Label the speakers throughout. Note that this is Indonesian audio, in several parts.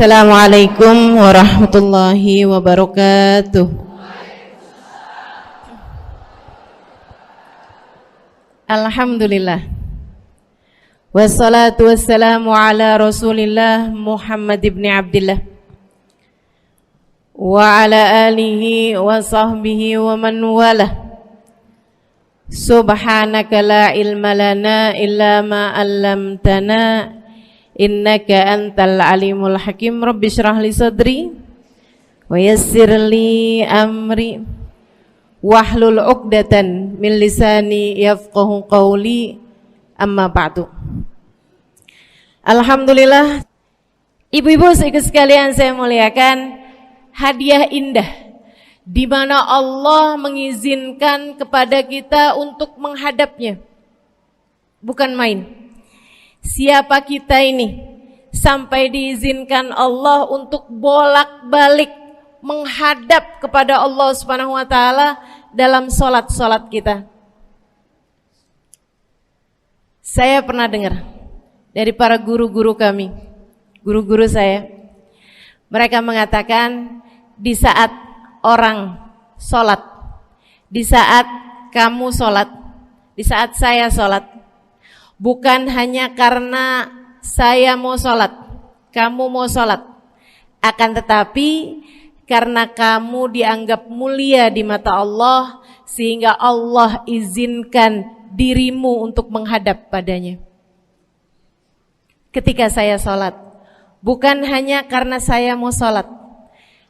Speaker 1: Assalamualaikum warahmatullahi wabarakatuh. Alhamdulillah. Wassalatu wassalamu ala Rasulillah Muhammad ibn Abdillah wa ala alihi wa sahbihi wa man walah. Subhanaka la ilma lana illa ma 'allamtana innaka antal alimul hakim. Rabbi shrah li sadri wa yassir li amri wahlul 'uqdatan min lisani yafqahu qawli. Amma ba'du. Alhamdulillah, ibu-ibu sekalian saya muliakan, hadiah indah di mana Allah mengizinkan kepada kita untuk menghadapnya. Bukan main. Siapa kita ini sampai diizinkan Allah untuk bolak-balik menghadap kepada Allah Subhanahu wa taala dalam salat-salat kita. Saya pernah dengar dari para guru-guru kami, guru-guru saya. Mereka mengatakan di saat orang salat, di saat kamu salat, di saat saya salat, bukan hanya karena saya mau sholat, kamu mau sholat, akan tetapi karena kamu dianggap mulia di mata Allah, sehingga Allah izinkan dirimu untuk menghadap padanya. Ketika saya sholat, bukan hanya karena saya mau sholat,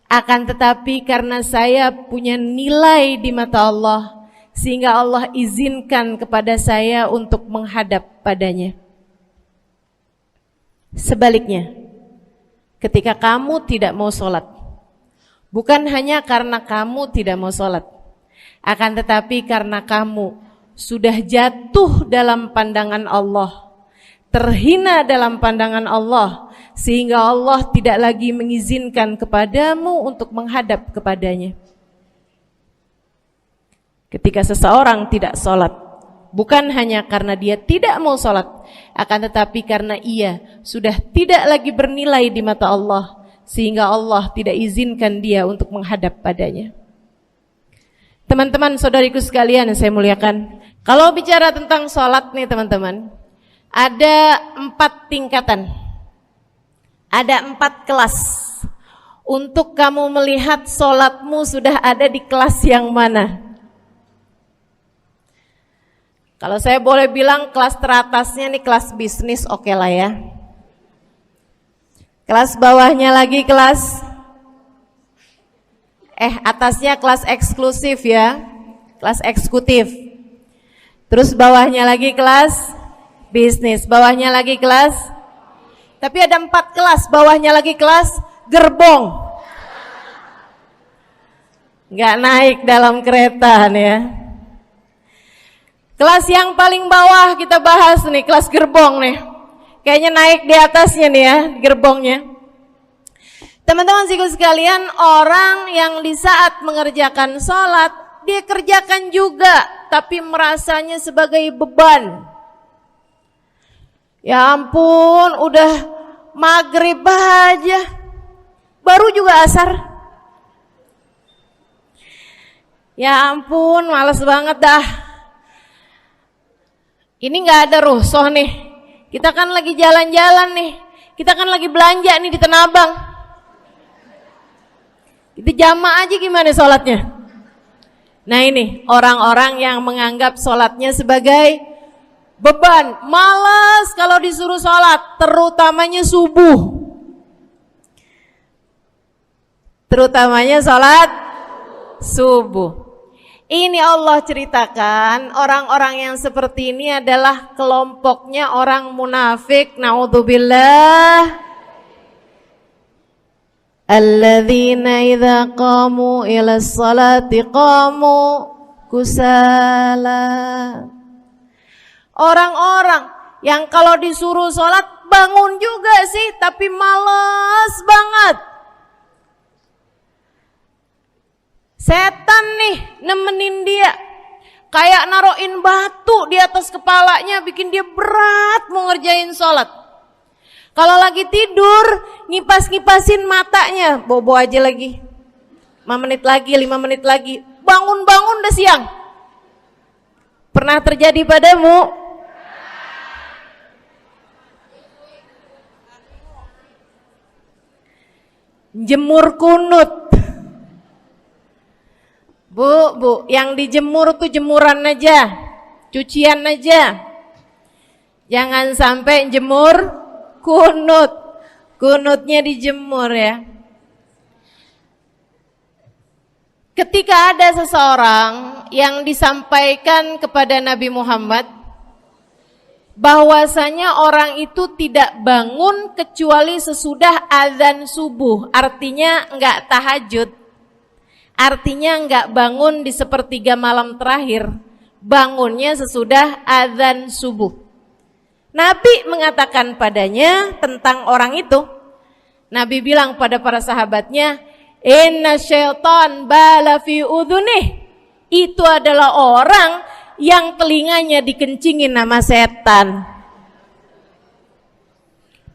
Speaker 1: akan tetapi karena saya punya nilai di mata Allah, sehingga Allah izinkan kepada saya untuk menghadap padanya. Sebaliknya, ketika kamu tidak mau sholat, bukan hanya karena kamu tidak mau sholat, akan tetapi karena kamu sudah jatuh dalam pandangan Allah, terhina dalam pandangan Allah, sehingga Allah tidak lagi mengizinkan kepadamu untuk menghadap kepadanya. Ketika seseorang tidak sholat, bukan hanya karena dia tidak mau sholat, akan tetapi karena ia sudah tidak lagi bernilai di mata Allah, sehingga Allah tidak izinkan dia untuk menghadap padanya. Teman-teman, saudariku sekalian yang saya muliakan, kalau bicara tentang sholat nih teman-teman, ada 4 tingkatan, ada 4 kelas. Untuk kamu melihat sholatmu sudah ada di kelas yang mana. Kalau saya boleh bilang kelas teratasnya nih kelas bisnis, oke lah ya. Kelas bawahnya lagi kelas atasnya kelas eksklusif ya, kelas eksekutif. Terus bawahnya lagi kelas bisnis, bawahnya lagi kelas. Tapi ada 4 kelas, bawahnya lagi kelas gerbong. Nggak naik dalam kereta nih ya. Kelas yang paling bawah kita bahas nih, kelas gerbong nih. Kayaknya naik di atasnya nih ya, gerbongnya. Teman-teman sekalian, orang yang di saat mengerjakan sholat, dia kerjakan juga, tapi merasanya sebagai beban. Ya ampun, udah maghrib aja, baru juga asar. Ya ampun, males banget dah. Ini gak ada rusuh nih. Kita kan lagi jalan-jalan nih. Kita kan lagi belanja nih di Tanah Abang. Kita jamaah aja gimana sholatnya. Nah ini orang-orang yang menganggap sholatnya sebagai beban. Malas kalau disuruh sholat, terutamanya subuh. Terutamanya sholat subuh. Ini Allah ceritakan orang-orang yang seperti ini adalah kelompoknya orang munafik. Naudzubillah. Alladzina idza qamu ila sholati qamu kusala. Orang-orang yang kalau disuruh sholat bangun juga sih, tapi malas banget. Setan nih nemenin dia, kayak naroin batu di atas kepalanya, bikin dia berat mau ngerjain sholat. Kalau lagi tidur, ngipas-ngipasin matanya, bobo aja lagi. 5 menit lagi, 5 menit lagi. Bangun-bangun udah siang. Pernah terjadi padamu? Jemur kunut. Bu, yang dijemur tuh jemuran aja, cucian aja. Jangan sampai jemur kunut. Kunutnya dijemur ya. Ketika ada seseorang yang disampaikan kepada Nabi Muhammad bahwasanya orang itu tidak bangun kecuali sesudah azan subuh, artinya enggak tahajud, artinya enggak bangun di sepertiga malam terakhir, bangunnya sesudah azan subuh. Nabi mengatakan padanya tentang orang itu, Nabi bilang pada para sahabatnya, inna syaitan bala fi udhunih, itu adalah orang yang telinganya dikencingin sama setan.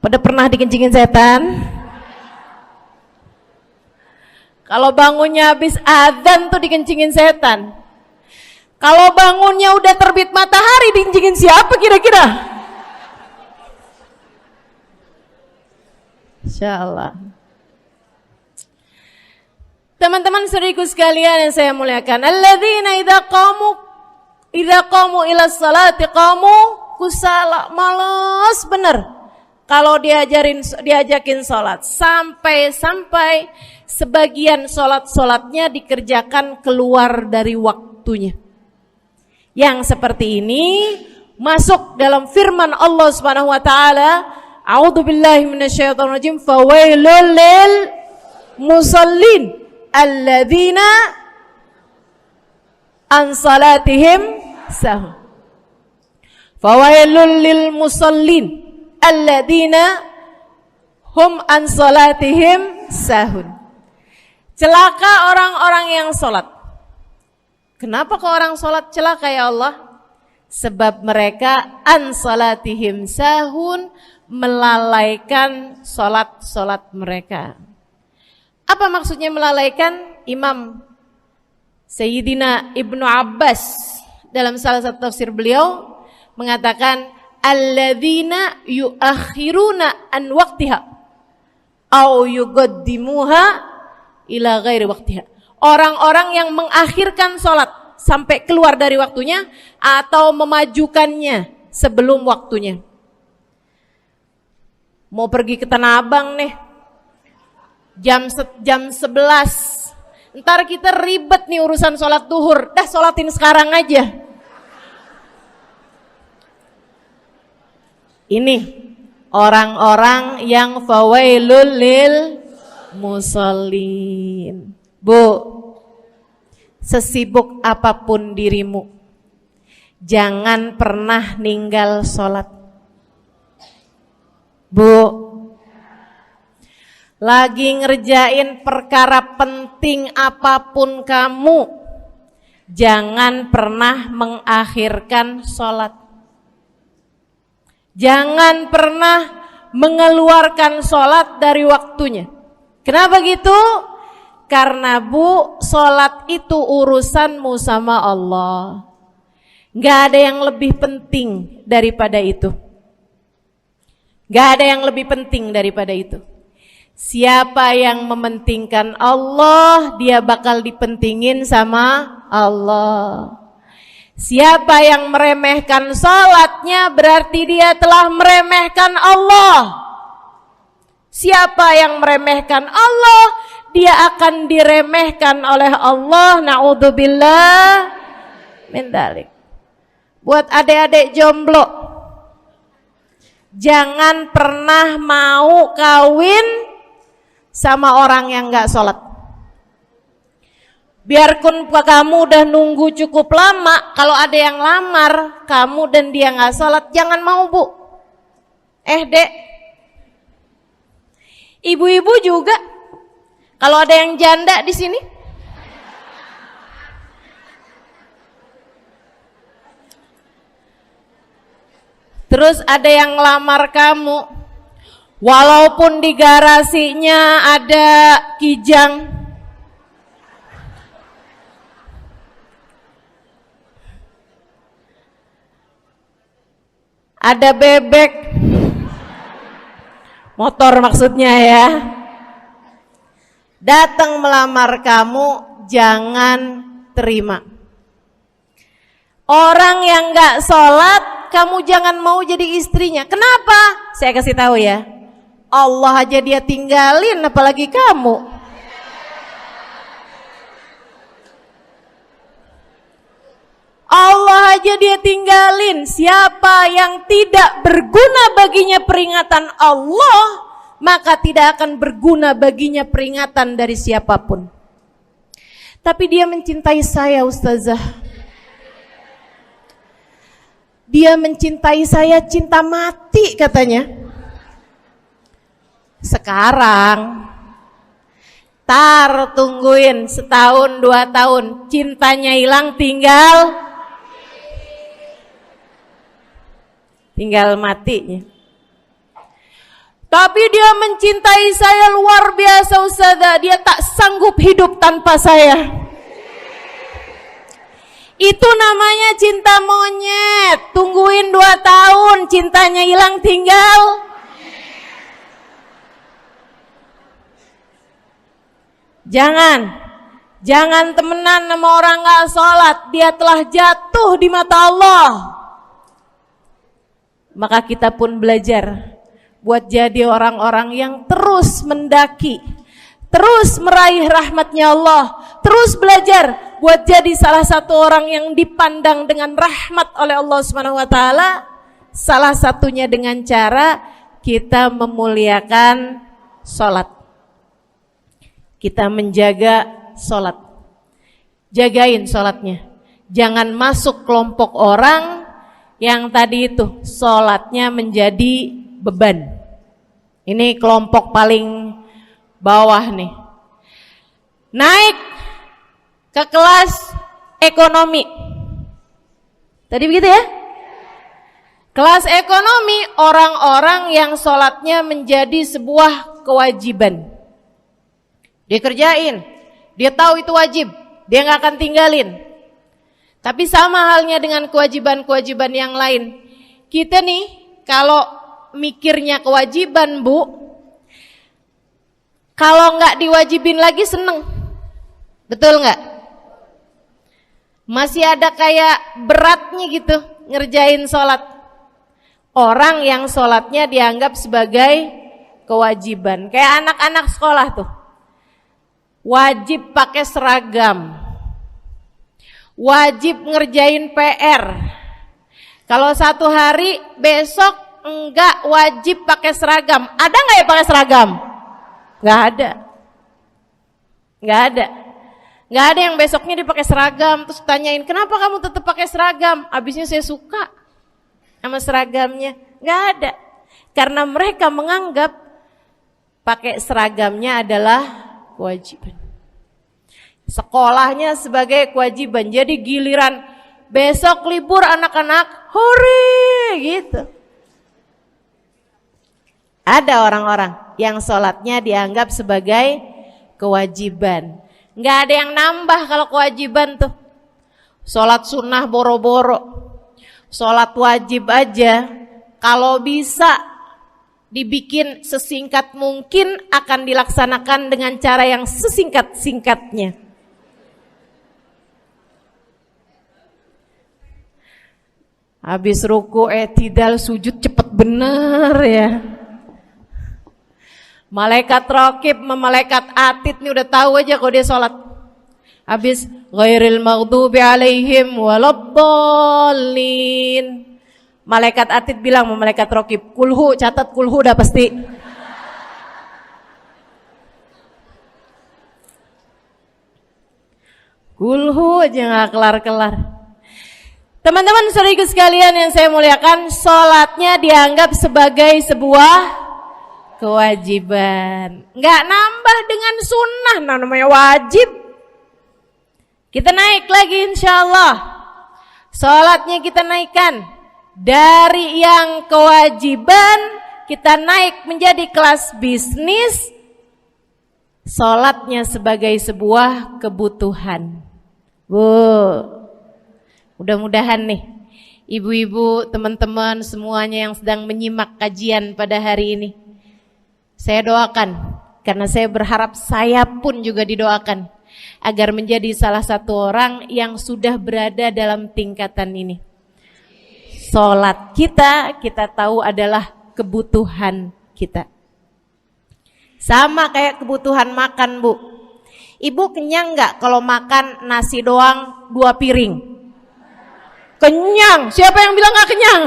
Speaker 1: Pada pernah dikencingin setan? Kalau bangunnya habis adzan tuh dikencingin setan. Kalau bangunnya udah terbit matahari dikencingin siapa kira-kira? Insyaallah. Teman-teman saudariku sekalian yang saya muliakan, alladzina idza qamu ila sholati qamu kusala, malas bener kalau diajakin sholat, sampai sebagian sholatnya dikerjakan keluar dari waktunya. Yang seperti ini masuk dalam firman Allah Subhanahu wa taala, a'udzubillahi minasyaitonir rajim, fawailul lil musallin alladzina an salatihim sahun. Fawailul lil musallin alladzina hum an salatihim sahun. Celaka orang-orang yang salat. Kenapa kok orang salat celaka ya Allah? Sebab mereka an salatihim sahun, melalaikan salat mereka. Apa maksudnya melalaikan? Imam Sayyidina Ibnu Abbas dalam salah satu tafsir beliau mengatakan alladzina yuakhiruna an waqtiha au yuqaddimuha ila ghairi waqtiha. Orang-orang yang mengakhirkan sholat sampai keluar dari waktunya atau memajukannya sebelum waktunya. Mau pergi ke Tanah Abang nih, jam 11. Ntar kita ribet nih urusan sholat duhur. Dah sholatin sekarang aja. Ini orang-orang yang fawailul lil musallin. Bu, sesibuk apapun dirimu, jangan pernah ninggal sholat. Bu, lagi ngerjain perkara penting apapun kamu, jangan pernah mengakhirkan sholat. Jangan pernah mengeluarkan sholat dari waktunya. Kenapa gitu? Karena bu, sholat itu urusanmu sama Allah. Gak ada yang lebih penting daripada itu. Gak ada yang lebih penting daripada itu. Siapa yang mementingkan Allah, dia bakal dipentingin sama Allah. Siapa yang meremehkan sholatnya, berarti dia telah meremehkan Allah. Siapa yang meremehkan Allah, dia akan diremehkan oleh Allah. Na'udzubillah min dzalik. Buat adik-adik jomblo, jangan pernah mau kawin sama orang yang gak sholat. Biarpun kamu udah nunggu cukup lama, kalau ada yang lamar kamu dan dia gak sholat, jangan mau bu. Dek, ibu-ibu juga, kalau ada yang janda di sini, terus ada yang lamar kamu, Walaupun di garasinya ada kijang, ada bebek, motor maksudnya ya, datang melamar kamu, jangan terima. Orang yang gak sholat, kamu jangan mau jadi istrinya. Kenapa? Saya kasih tahu ya, Allah aja dia tinggalin, apalagi kamu. Allah aja dia tinggalin. Siapa yang tidak berguna baginya peringatan Allah, maka tidak akan berguna baginya peringatan dari siapapun. Tapi dia mencintai saya, Ustazah. Dia mencintai saya cinta mati katanya. Sekarang tungguin setahun 2 tahun, cintanya hilang, tinggal matinya. Tapi dia mencintai saya luar biasa, Ustazah. Dia tak sanggup hidup tanpa saya. Itu namanya cinta monyet. Tungguin 2 tahun, cintanya hilang, tinggal. Jangan temenan sama orang gak sholat. Dia telah jatuh di mata Allah. Maka kita pun belajar buat jadi orang-orang yang terus mendaki, terus meraih rahmatnya Allah, terus belajar buat jadi salah satu orang yang dipandang dengan rahmat oleh Allah Subhanahu wa taala. Salah satunya dengan cara kita memuliakan sholat. Kita menjaga sholat. Jagain sholatnya. Jangan masuk kelompok orang yang tadi itu sholatnya menjadi beban. Ini kelompok paling bawah nih. Naik ke kelas ekonomi. Tadi begitu ya? Kelas ekonomi, orang-orang yang sholatnya menjadi sebuah kewajiban. Dia kerjain, dia tahu itu wajib, dia gak akan tinggalin. Tapi sama halnya dengan kewajiban-kewajiban yang lain. Kita nih kalau mikirnya kewajiban, Bu, kalau gak diwajibin lagi seneng. Betul gak? Masih ada kayak beratnya gitu ngerjain sholat. Orang yang sholatnya dianggap sebagai kewajiban. Kayak anak-anak sekolah tuh, wajib pakai seragam, wajib ngerjain PR. Kalau 1 hari, besok enggak wajib pakai seragam. Ada nggak ya pakai seragam? Nggak ada. Nggak ada yang besoknya dipakai seragam. Terus tanyain, kenapa kamu tetap pakai seragam? Abisnya saya suka sama seragamnya. Nggak ada. Karena mereka menganggap pakai seragamnya adalah kewajiban. Sekolahnya sebagai kewajiban. Jadi giliran besok libur anak-anak, hore gitu. Ada orang-orang yang sholatnya dianggap sebagai kewajiban. Nggak ada yang nambah kalau kewajiban tuh. Sholat sunnah boro-boro, sholat wajib aja kalau bisa dibikin sesingkat mungkin akan dilaksanakan dengan cara yang sesingkat-singkatnya. Habis ruku i'tidal sujud cepet bener ya. Malaikat raqib sama malaikat atid nih udah tahu aja kalau dia sholat. Habis ghairil maghdubi alaihim waladdallin. Malaikat atid bilang sama malaikat raqib, kulhu, catat kulhu udah pasti. Kulhu aja gak kelar-kelar. Teman-teman saudariku sekalian yang saya muliakan, sholatnya dianggap sebagai sebuah kewajiban. Nggak nambah dengan sunnah, namanya wajib. Kita naik lagi insyaallah. Sholatnya kita naikkan dari yang kewajiban kita naik menjadi kelas bisnis, sholatnya sebagai sebuah kebutuhan. Bu, mudah-mudahan nih ibu-ibu, teman-teman semuanya yang sedang menyimak kajian pada hari ini, saya doakan, karena saya berharap saya pun juga didoakan agar menjadi salah satu orang yang sudah berada dalam tingkatan ini. Sholat kita tahu adalah kebutuhan kita. Sama kayak kebutuhan makan, Bu. Ibu kenyang nggak kalau makan nasi doang 2 piring? Kenyang. Siapa yang bilang nggak kenyang?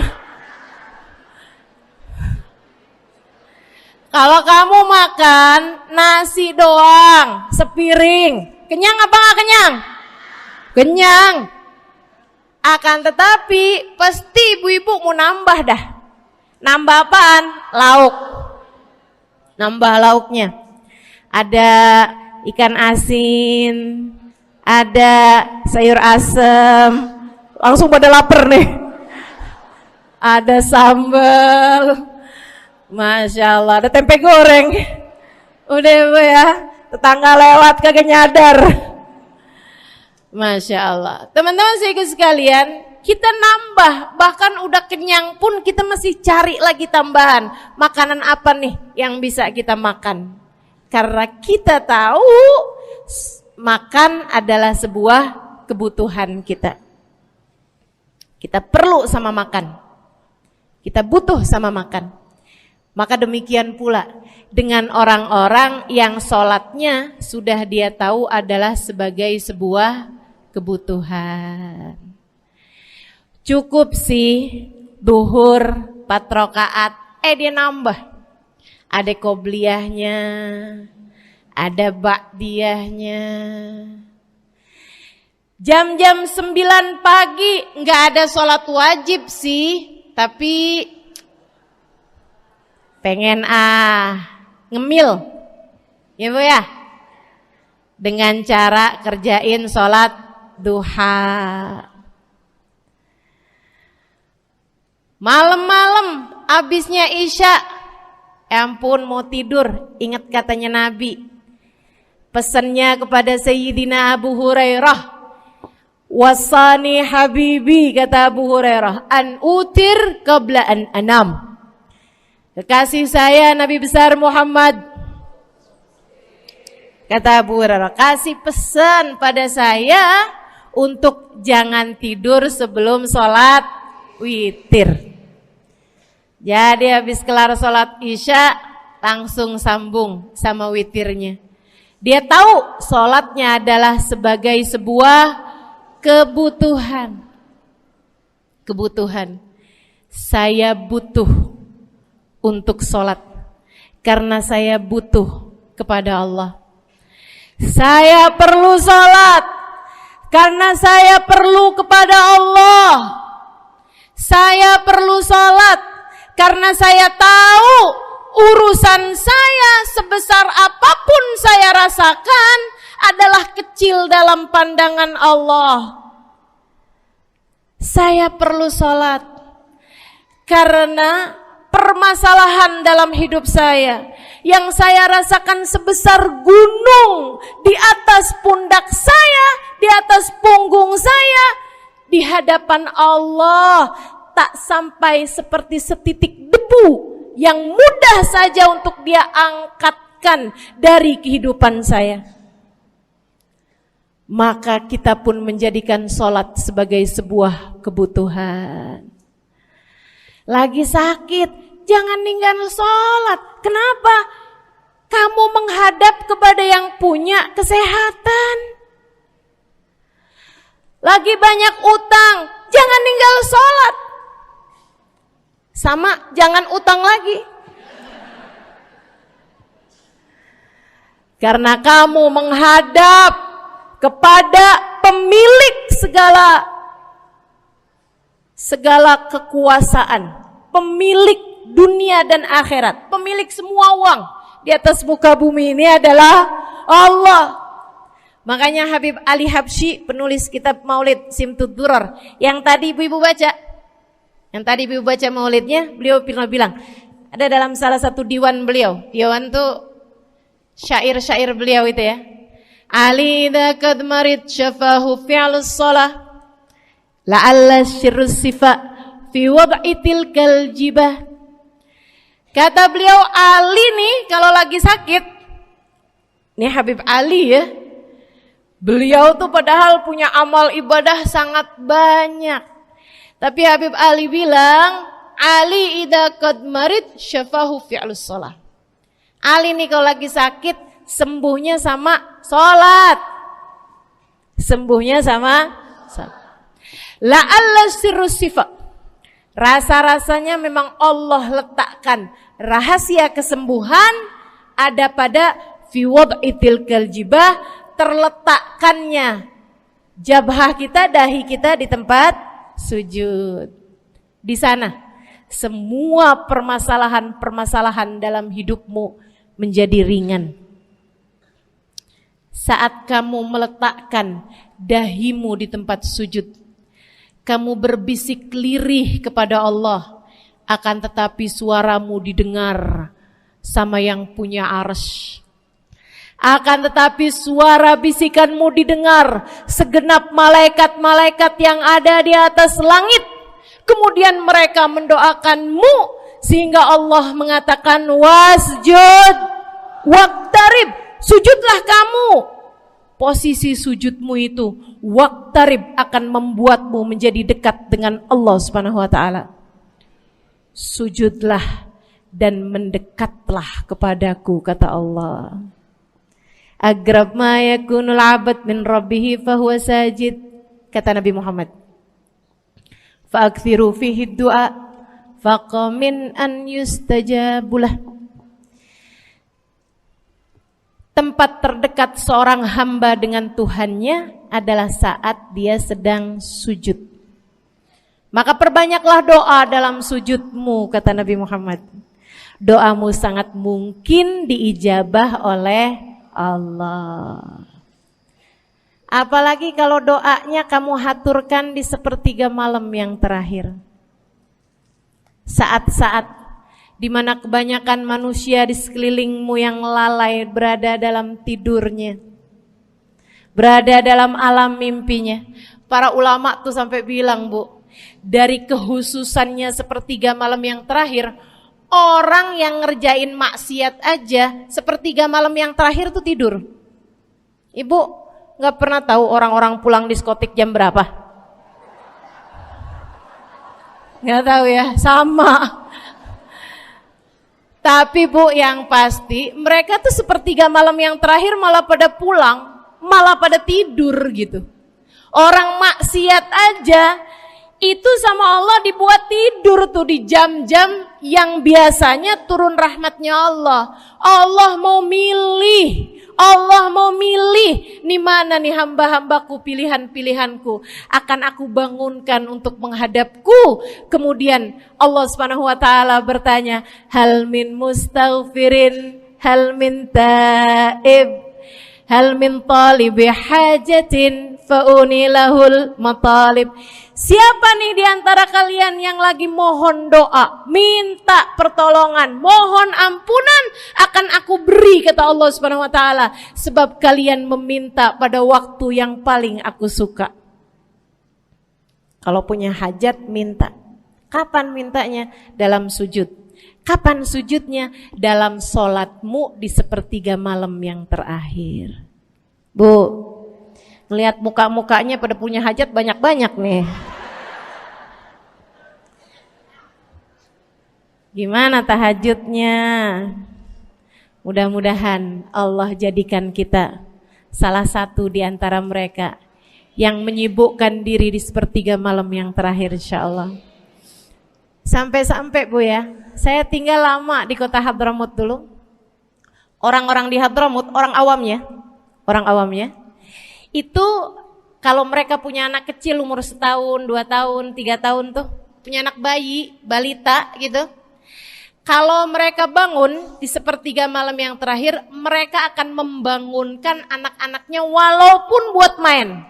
Speaker 1: Kalau kamu makan nasi doang sepiring, kenyang apa nggak kenyang? Kenyang. Akan tetapi pasti ibu-ibu mau nambah dah. Nambah apaan? Lauk. Nambah lauknya. Ada ikan asin, ada sayur asem. Langsung pada lapar nih. Ada sambal. Masya Allah, ada tempe goreng. Udah Bu ya, tetangga lewat kagak nyadar. Masya Allah. Teman-teman sekalian, kita nambah, bahkan udah kenyang pun kita masih cari lagi tambahan. Makanan apa nih yang bisa kita makan? Karena kita tahu makan adalah sebuah kebutuhan kita. Kita perlu sama makan. Kita butuh sama makan. Maka demikian pula dengan orang-orang yang sholatnya sudah dia tahu adalah sebagai sebuah kebutuhan. Cukup sih duhur 4 rakaat, dia nambah. Ada qobliyahnya, ada ba'diyahnya. Jam-jam 9 pagi nggak ada sholat wajib sih, tapi pengen ngemil, ya Bu ya, dengan cara kerjain sholat duha. Malam-malam abisnya isya, ampun mau tidur, ingat katanya Nabi, pesannya kepada Sayyidina Abu Hurairah, wasani habibi, kata Abu Hurairah, an utir qabla an anam. Kekasih saya Nabi besar Muhammad, kata Abu Hurairah, kasih pesan pada saya untuk jangan tidur sebelum sholat witir. Jadi habis kelar sholat isya langsung sambung sama witirnya. Dia tahu sholatnya adalah sebagai sebuah kebutuhan. Kebutuhan. Saya butuh untuk sholat karena saya butuh kepada Allah. Saya perlu sholat karena saya perlu kepada Allah. Saya perlu sholat karena saya tahu urusan saya sebesar apapun saya rasakan adalah kecil dalam pandangan Allah. Saya perlu sholat karena permasalahan dalam hidup saya yang saya rasakan sebesar gunung di atas pundak saya, di atas punggung saya, di hadapan Allah tak sampai seperti setitik debu yang mudah saja untuk dia angkatkan dari kehidupan saya. Maka kita pun menjadikan sholat sebagai sebuah kebutuhan. Lagi sakit, jangan ninggal sholat. Kenapa? Kamu menghadap kepada yang punya kesehatan. Lagi banyak utang, jangan ninggal sholat. Sama, jangan utang lagi. Karena kamu menghadap kepada pemilik segala kekuasaan, pemilik dunia dan akhirat, pemilik semua uang di atas muka bumi ini adalah Allah. Makanya Habib Ali Habsyi, penulis kitab Maulid Simtud Durar, yang tadi ibu-ibu baca maulidnya, beliau pernah bilang, Ada dalam salah satu diwan beliau. Diwan tuh syair-syair beliau itu ya. Ali idza kad marid syafahu fi'lus shalah la'alla syirru sifa fi wad'i tilkal jibah. Kata beliau, Ali nih kalau lagi sakit, nih Habib Ali ya, beliau tuh padahal punya amal ibadah sangat banyak. Tapi Habib Ali bilang, Ali idza qad marid syafahu fi'lus shalah. Ali nih kalau lagi sakit, sembuhnya sama sholat. Sembuhnya sama sholat. La'alla sirru sifat. Rasa-rasanya memang Allah letakkan rahasia kesembuhan ada pada fi wad'i tilkal jibah, terletakkannya jabhah kita, dahi kita di tempat sujud. Di sana semua permasalahan-permasalahan dalam hidupmu menjadi ringan. Saat kamu meletakkan dahimu di tempat sujud, kamu berbisik lirih kepada Allah, akan tetapi suaramu didengar sama yang punya arsy. Akan tetapi suara bisikanmu didengar segenap malaikat-malaikat yang ada di atas langit. Kemudian mereka mendoakanmu sehingga Allah mengatakan wasjud waqtarib, sujudlah kamu. Posisi sujudmu itu waqtarib akan membuatmu menjadi dekat dengan Allah Subhanahu wa taala. Sujudlah dan mendekatlah kepadaku, kata Allah. Agrab ma yakunul abad min rabbih fahuwa sajid, kata Nabi Muhammad. Fa'akthiru fihi du'a faqamin an yustajabulah. Tempat terdekat seorang hamba dengan Tuhannya adalah saat dia sedang sujud. Maka perbanyaklah doa dalam sujudmu, kata Nabi Muhammad. Doamu sangat mungkin diijabah oleh Allah. Apalagi kalau doanya kamu haturkan di sepertiga malam yang terakhir. Saat-saat di mana kebanyakan manusia di sekelilingmu yang lalai berada dalam tidurnya, berada dalam alam mimpinya. Para ulama tuh sampai bilang, Bu, dari kehususannya sepertiga malam yang terakhir, orang yang ngerjain maksiat aja sepertiga malam yang terakhir tuh tidur. Ibu gak pernah tahu orang-orang pulang diskotik jam berapa? Gak tahu ya, sama. Tapi Bu, yang pasti mereka tuh sepertiga malam yang terakhir malah pada pulang, malah pada tidur gitu. Orang maksiat aja itu sama Allah dibuat tidur tuh di jam-jam yang biasanya turun rahmatnya Allah. Allah mau milih nih mana nih hamba-hambaku, pilihan-pilihanku akan aku bangunkan untuk menghadapku. Kemudian Allah Subhanahu wa taala bertanya, hal min mustaghfirin, hal min taib, hal min talibi hajatin faunilahul matalib. Siapa nih di antara kalian yang lagi mohon doa, minta pertolongan, mohon ampunan, akan aku beri, kata Allah Subhanahu wa taala, sebab kalian meminta pada waktu yang paling aku suka. Kalau punya hajat minta. Kapan mintanya? Dalam sujud. Kapan sujudnya? Dalam sholatmu di sepertiga malam yang terakhir. Bu, ngelihat muka-mukanya pada punya hajat banyak-banyak nih. Gimana tahajudnya? Mudah-mudahan Allah jadikan kita salah satu di antara mereka yang menyibukkan diri di sepertiga malam yang terakhir, insyaallah. Sampai-sampai Bu ya, saya tinggal lama di kota Hadramut dulu. Orang-orang di Hadramut, orang awamnya, itu kalau mereka punya anak kecil umur 1 tahun, 2 tahun, 3 tahun tuh, punya anak bayi, balita gitu. Kalau mereka bangun di sepertiga malam yang terakhir, mereka akan membangunkan anak-anaknya walaupun buat main.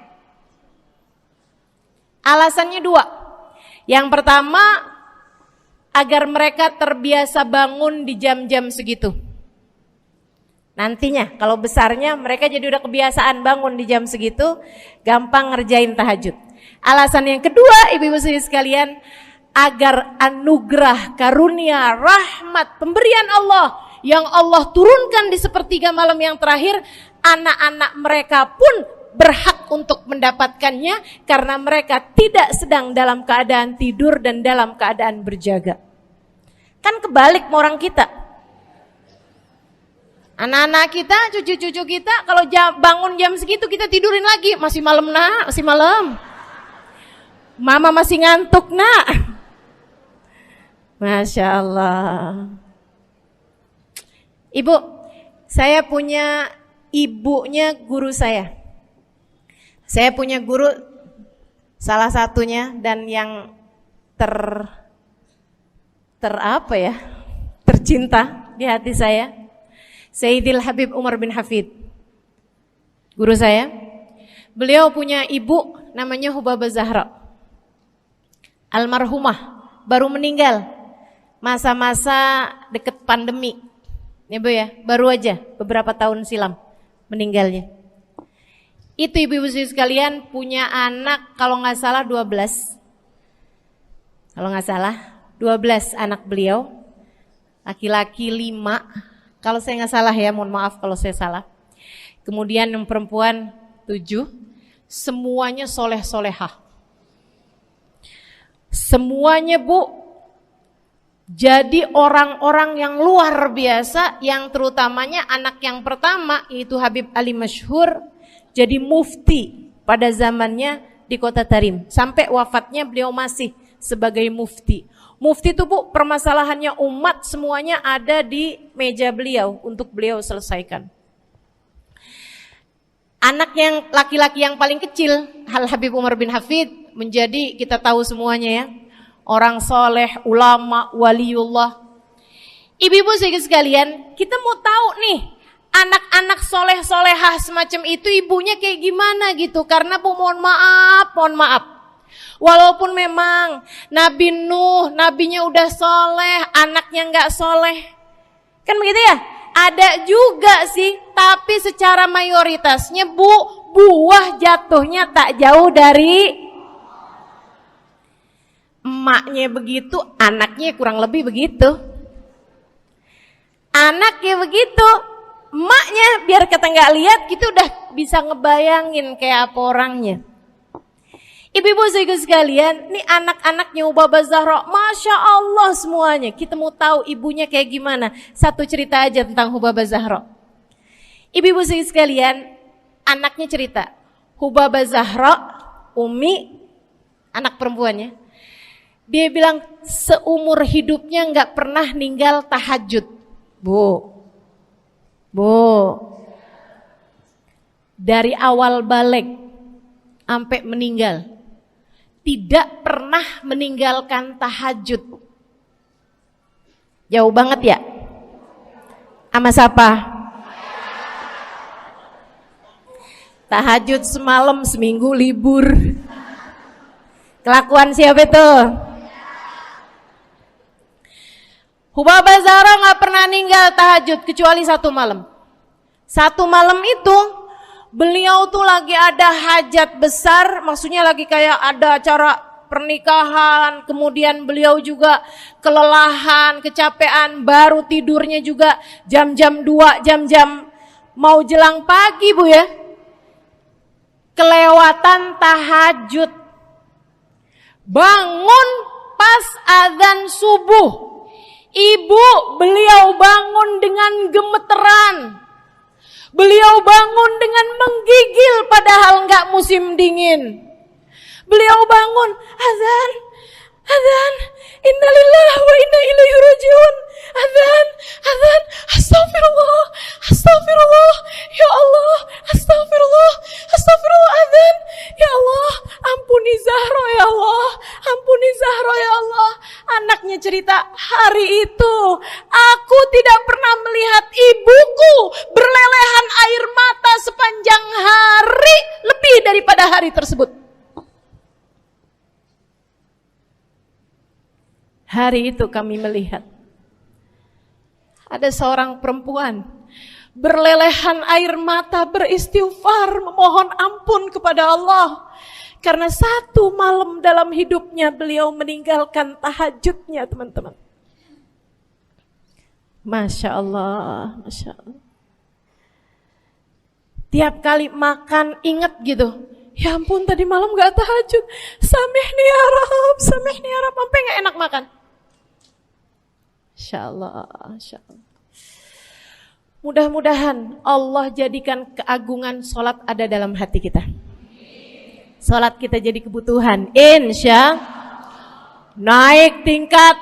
Speaker 1: Alasannya 2. Yang pertama, agar mereka terbiasa bangun di jam-jam segitu. Nantinya kalau besarnya mereka jadi udah kebiasaan bangun di jam segitu, gampang ngerjain tahajud. Alasan yang kedua, ibu-ibu sekalian, agar anugerah, karunia, rahmat, pemberian Allah yang Allah turunkan di sepertiga malam yang terakhir, anak-anak mereka pun berhak untuk mendapatkannya karena mereka tidak sedang dalam keadaan tidur dan dalam keadaan berjaga. Kan kebalik sama orang kita. Anak-anak kita, cucu-cucu kita kalau bangun jam segitu kita tidurin lagi, masih malam nak, masih malam. Mama masih ngantuk nak. Masya Allah. Ibu, saya punya ibunya guru saya. Saya punya guru salah satunya dan yang tercinta di hati saya, Sayyidil Habib Umar bin Hafid. Guru saya. Beliau punya ibu namanya Hubabah Zahra. Almarhumah, baru meninggal masa-masa deket pandemi. Ya Bu ya, baru aja beberapa tahun silam meninggalnya. Itu ibu-ibu sekalian punya anak kalau nggak salah 12. Kalau nggak salah 12 anak beliau. Laki-laki 5. Kalau saya nggak salah ya, mohon maaf kalau saya salah. Kemudian yang perempuan 7. Semuanya soleh-solehah. Semuanya Bu jadi orang-orang yang luar biasa, yang terutamanya anak yang pertama yaitu Habib Ali Masyhur jadi mufti pada zamannya di Kota Tarim. Sampai wafatnya beliau masih sebagai mufti. Mufti itu Bu, permasalahannya umat semuanya ada di meja beliau untuk beliau selesaikan. Anak yang laki-laki yang paling kecil, Habib Umar bin Hafid, menjadi kita tahu semuanya ya, orang soleh, ulama, waliullah. Ibu-ibu sekalian, kita mau tahu nih, anak-anak soleh-solehah semacam itu ibunya kayak gimana gitu. Karena Bu, mohon maaf. Walaupun memang Nabi Nuh, nabinya udah soleh, anaknya gak soleh. Kan begitu ya? Ada juga sih, tapi secara mayoritasnya Bu, buah jatuhnya tak jauh dari emaknya begitu, anaknya kurang lebih begitu. Anaknya begitu, emaknya biar kita nggak lihat gitu udah bisa ngebayangin kayak apa orangnya. Ibu-ibu sekalian, nih anak-anaknya Hubabah Zahra, Masya Allah semuanya. Kita mau tahu ibunya kayak gimana. Satu cerita aja tentang Hubabah Zahra. Ibu-ibu sekalian, anaknya cerita, Hubabah Zahra, Umi, anak perempuannya, dia bilang seumur hidupnya nggak pernah ninggal tahajud. Bu, dari awal balik sampai meninggal, tidak pernah meninggalkan tahajud. Jauh banget ya? Sama siapa? Tahajud semalam, seminggu libur. Kelakuan siapa itu? Hubabah Zahra gak pernah ninggal tahajud kecuali satu malam. Satu malam itu beliau tuh lagi ada hajat besar, maksudnya lagi kayak ada acara pernikahan, kemudian beliau juga kelelahan, kecapean, baru tidurnya juga jam-jam 2, jam-jam mau jelang pagi Bu ya. Kelewatan tahajud. Bangun pas azan subuh. Ibu, beliau bangun dengan gemeteran. Beliau bangun dengan menggigil padahal enggak musim dingin. Beliau bangun, azan, innalillahi wa inna ilaihi rajiun. Azan, astagfirullah, ya Allah, astagfirullah, azan, ya Allah, ampuni Zahra ya Allah, ampuni Zahra ya Allah. Anaknya cerita, hari itu aku tidak pernah melihat ibuku berlelehan air mata sepanjang hari lebih daripada hari tersebut. Hari itu kami melihat ada seorang perempuan berlelehan air mata beristighfar memohon ampun kepada Allah karena satu malam dalam hidupnya beliau meninggalkan tahajudnya, teman-teman. Masya Allah, Masya Allah. Tiap kali makan ingat gitu, ya ampun tadi malam gak tahajud, samihni ya Rab, samihni ya Rab, sampai gak enak makan. Insya Allah, insya Allah. Mudah-mudahan Allah jadikan keagungan sholat ada dalam hati kita. Sholat kita jadi kebutuhan. Insya naik tingkat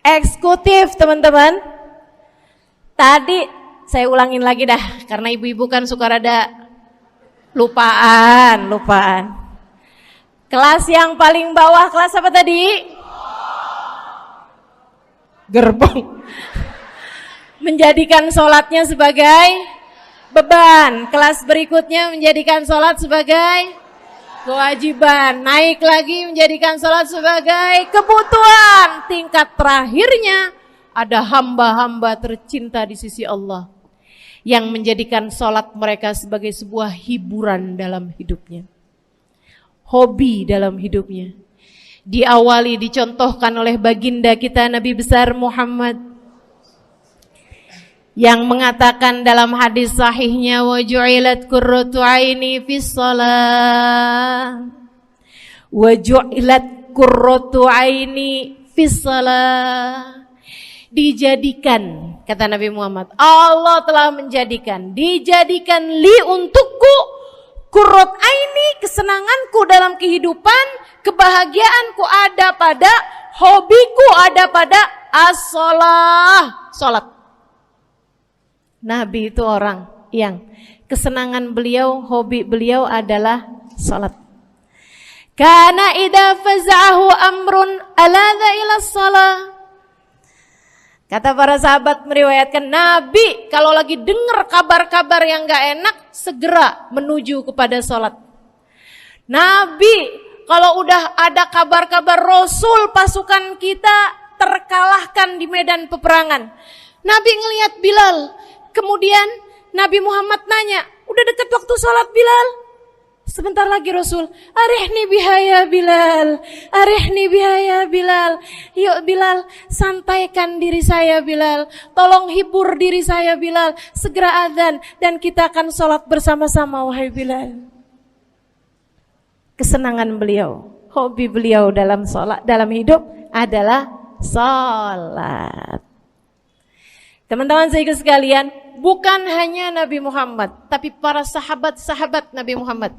Speaker 1: eksekutif, teman-teman. Tadi saya ulangin lagi dah, karena ibu-ibu kan suka rada lupaan. Kelas yang paling bawah, kelas apa tadi? Gerbong. Menjadikan sholatnya sebagai beban. Kelas berikutnya menjadikan sholat sebagai kewajiban. Naik lagi menjadikan sholat sebagai kebutuhan. Tingkat terakhirnya ada hamba-hamba tercinta di sisi Allah yang menjadikan sholat mereka sebagai sebuah hiburan dalam hidupnya, hobi dalam hidupnya. Diawali, dicontohkan oleh baginda kita Nabi besar Muhammad yang mengatakan dalam hadis sahihnya, wa ju'ilat qurratu aini fis shalah, wa ju'ilat qurratu aini fis shalah. Dijadikan, kata Nabi Muhammad, Allah telah menjadikan, dijadikan li untukku qurrat aini, kesenanganku dalam kehidupan, kebahagiaanku ada pada, hobiku ada pada as-shalah, salat. Nabi itu orang yang kesenangan beliau, hobi beliau adalah salat. Kana idza faza'ahu amrun aladha ila shalah. Kata para sahabat meriwayatkan, Nabi kalau lagi dengar kabar-kabar yang gak enak, segera menuju kepada sholat. Nabi kalau udah ada kabar-kabar Rasul pasukan kita terkalahkan di medan peperangan, Nabi ngelihat Bilal. Kemudian Nabi Muhammad nanya, udah dekat waktu sholat Bilal? Sebentar lagi Rasul, arihni biha ya Bilal, arihni biha ya Bilal. Yuk Bilal, sampaikan diri saya Bilal, tolong hibur diri saya Bilal. Segera azan dan kita akan sholat bersama-sama wahai Bilal. Kesenangan beliau, hobi beliau dalam sholat, dalam hidup adalah sholat. Teman-teman saya sekalian, bukan hanya Nabi Muhammad, tapi para sahabat-sahabat Nabi Muhammad,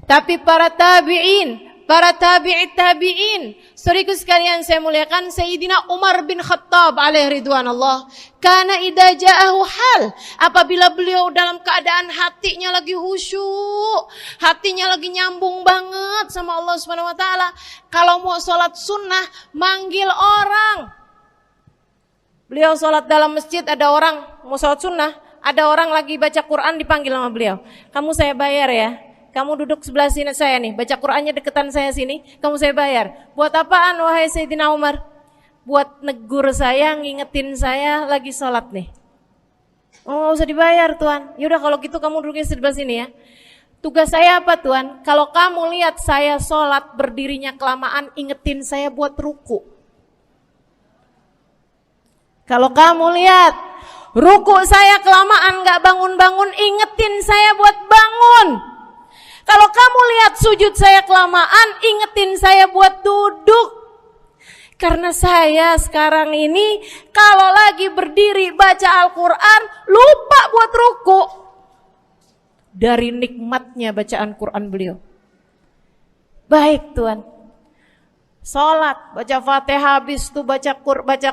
Speaker 1: tapi para tabi'in, para tabi'it tabi'in. Saudaraku sekalian saya muliakan, Sayyidina Umar bin Khattab alaihi ridwanullah, kana idza ja'ahu hal, apabila beliau dalam keadaan hatinya lagi khusyuk, hatinya lagi nyambung banget sama Allah Subhanahu wa taala, kalau mau salat sunnah manggil orang. Beliau sholat dalam masjid, ada orang mau sholat sunnah, ada orang lagi baca Quran dipanggil sama beliau. Kamu saya bayar ya, kamu duduk sebelah sini saya nih, baca Qurannya deketan saya sini, kamu saya bayar. Buat apaan wahai Sayyidina Umar? Buat negur saya, ngingetin saya lagi sholat nih. Oh gak usah dibayar Tuan. Yaudah kalau gitu kamu duduknya sebelah sini ya. Tugas saya apa Tuan? Kalau kamu lihat saya sholat berdirinya kelamaan, ingetin saya buat ruku. Kalau kamu lihat ruku saya kelamaan gak bangun-bangun, ingetin saya buat bangun. Kalau kamu lihat sujud saya kelamaan, ingetin saya buat duduk. Karena saya sekarang ini kalau lagi berdiri baca Al-Quran, lupa buat ruku. Dari nikmatnya bacaan Quran beliau. Baik Tuhan, sholat, baca Fatihah, habis itu baca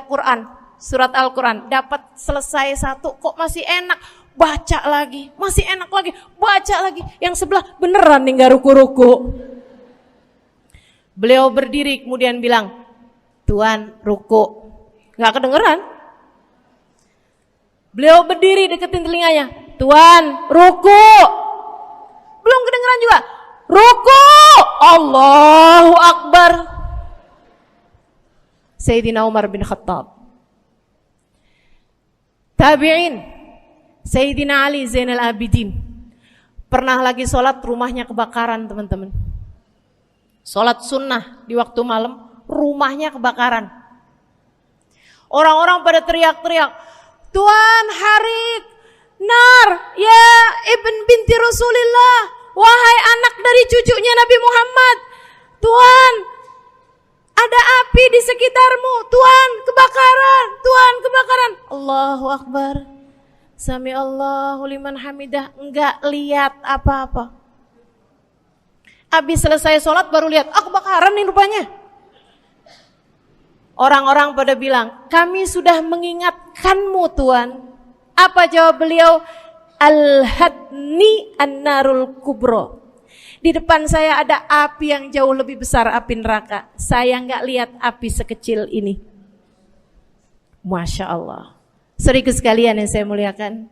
Speaker 1: Quran. Surat Al-Quran, dapat selesai satu, kok masih enak, baca lagi, masih enak lagi, baca lagi. Yang sebelah beneran nih gak ruku-ruku. Beliau berdiri kemudian bilang, Tuan ruku, gak kedengeran. Beliau berdiri deketin telinganya, Tuan ruku, belum kedengeran juga. Ruku, Allahu Akbar. Sayyidina Umar bin Khattab. Tabi'in, Sayyidina Ali Zainal Abidin. Pernah lagi sholat, rumahnya kebakaran, teman-teman. Sholat sunnah di waktu malam, rumahnya kebakaran. Orang-orang pada teriak-teriak, Tuan harik, nar, ya ibn binti Rasulillah, wahai anak dari cucunya Nabi Muhammad. Tuan, ada api di sekitarmu. Tuan, kebakaran. Tuan, kebakaran. Allahu Akbar. Sami Allahu liman hamidah. Enggak lihat apa-apa. Habis selesai sholat baru lihat, kebakaran nih rupanya. Orang-orang pada bilang, kami sudah mengingatkanmu Tuan. Apa jawab beliau? Al-hadni an-narul kubro. Di depan saya ada api yang jauh lebih besar, api neraka. Saya nggak lihat api sekecil ini. Masya Allah. Saudara sekalian yang saya muliakan,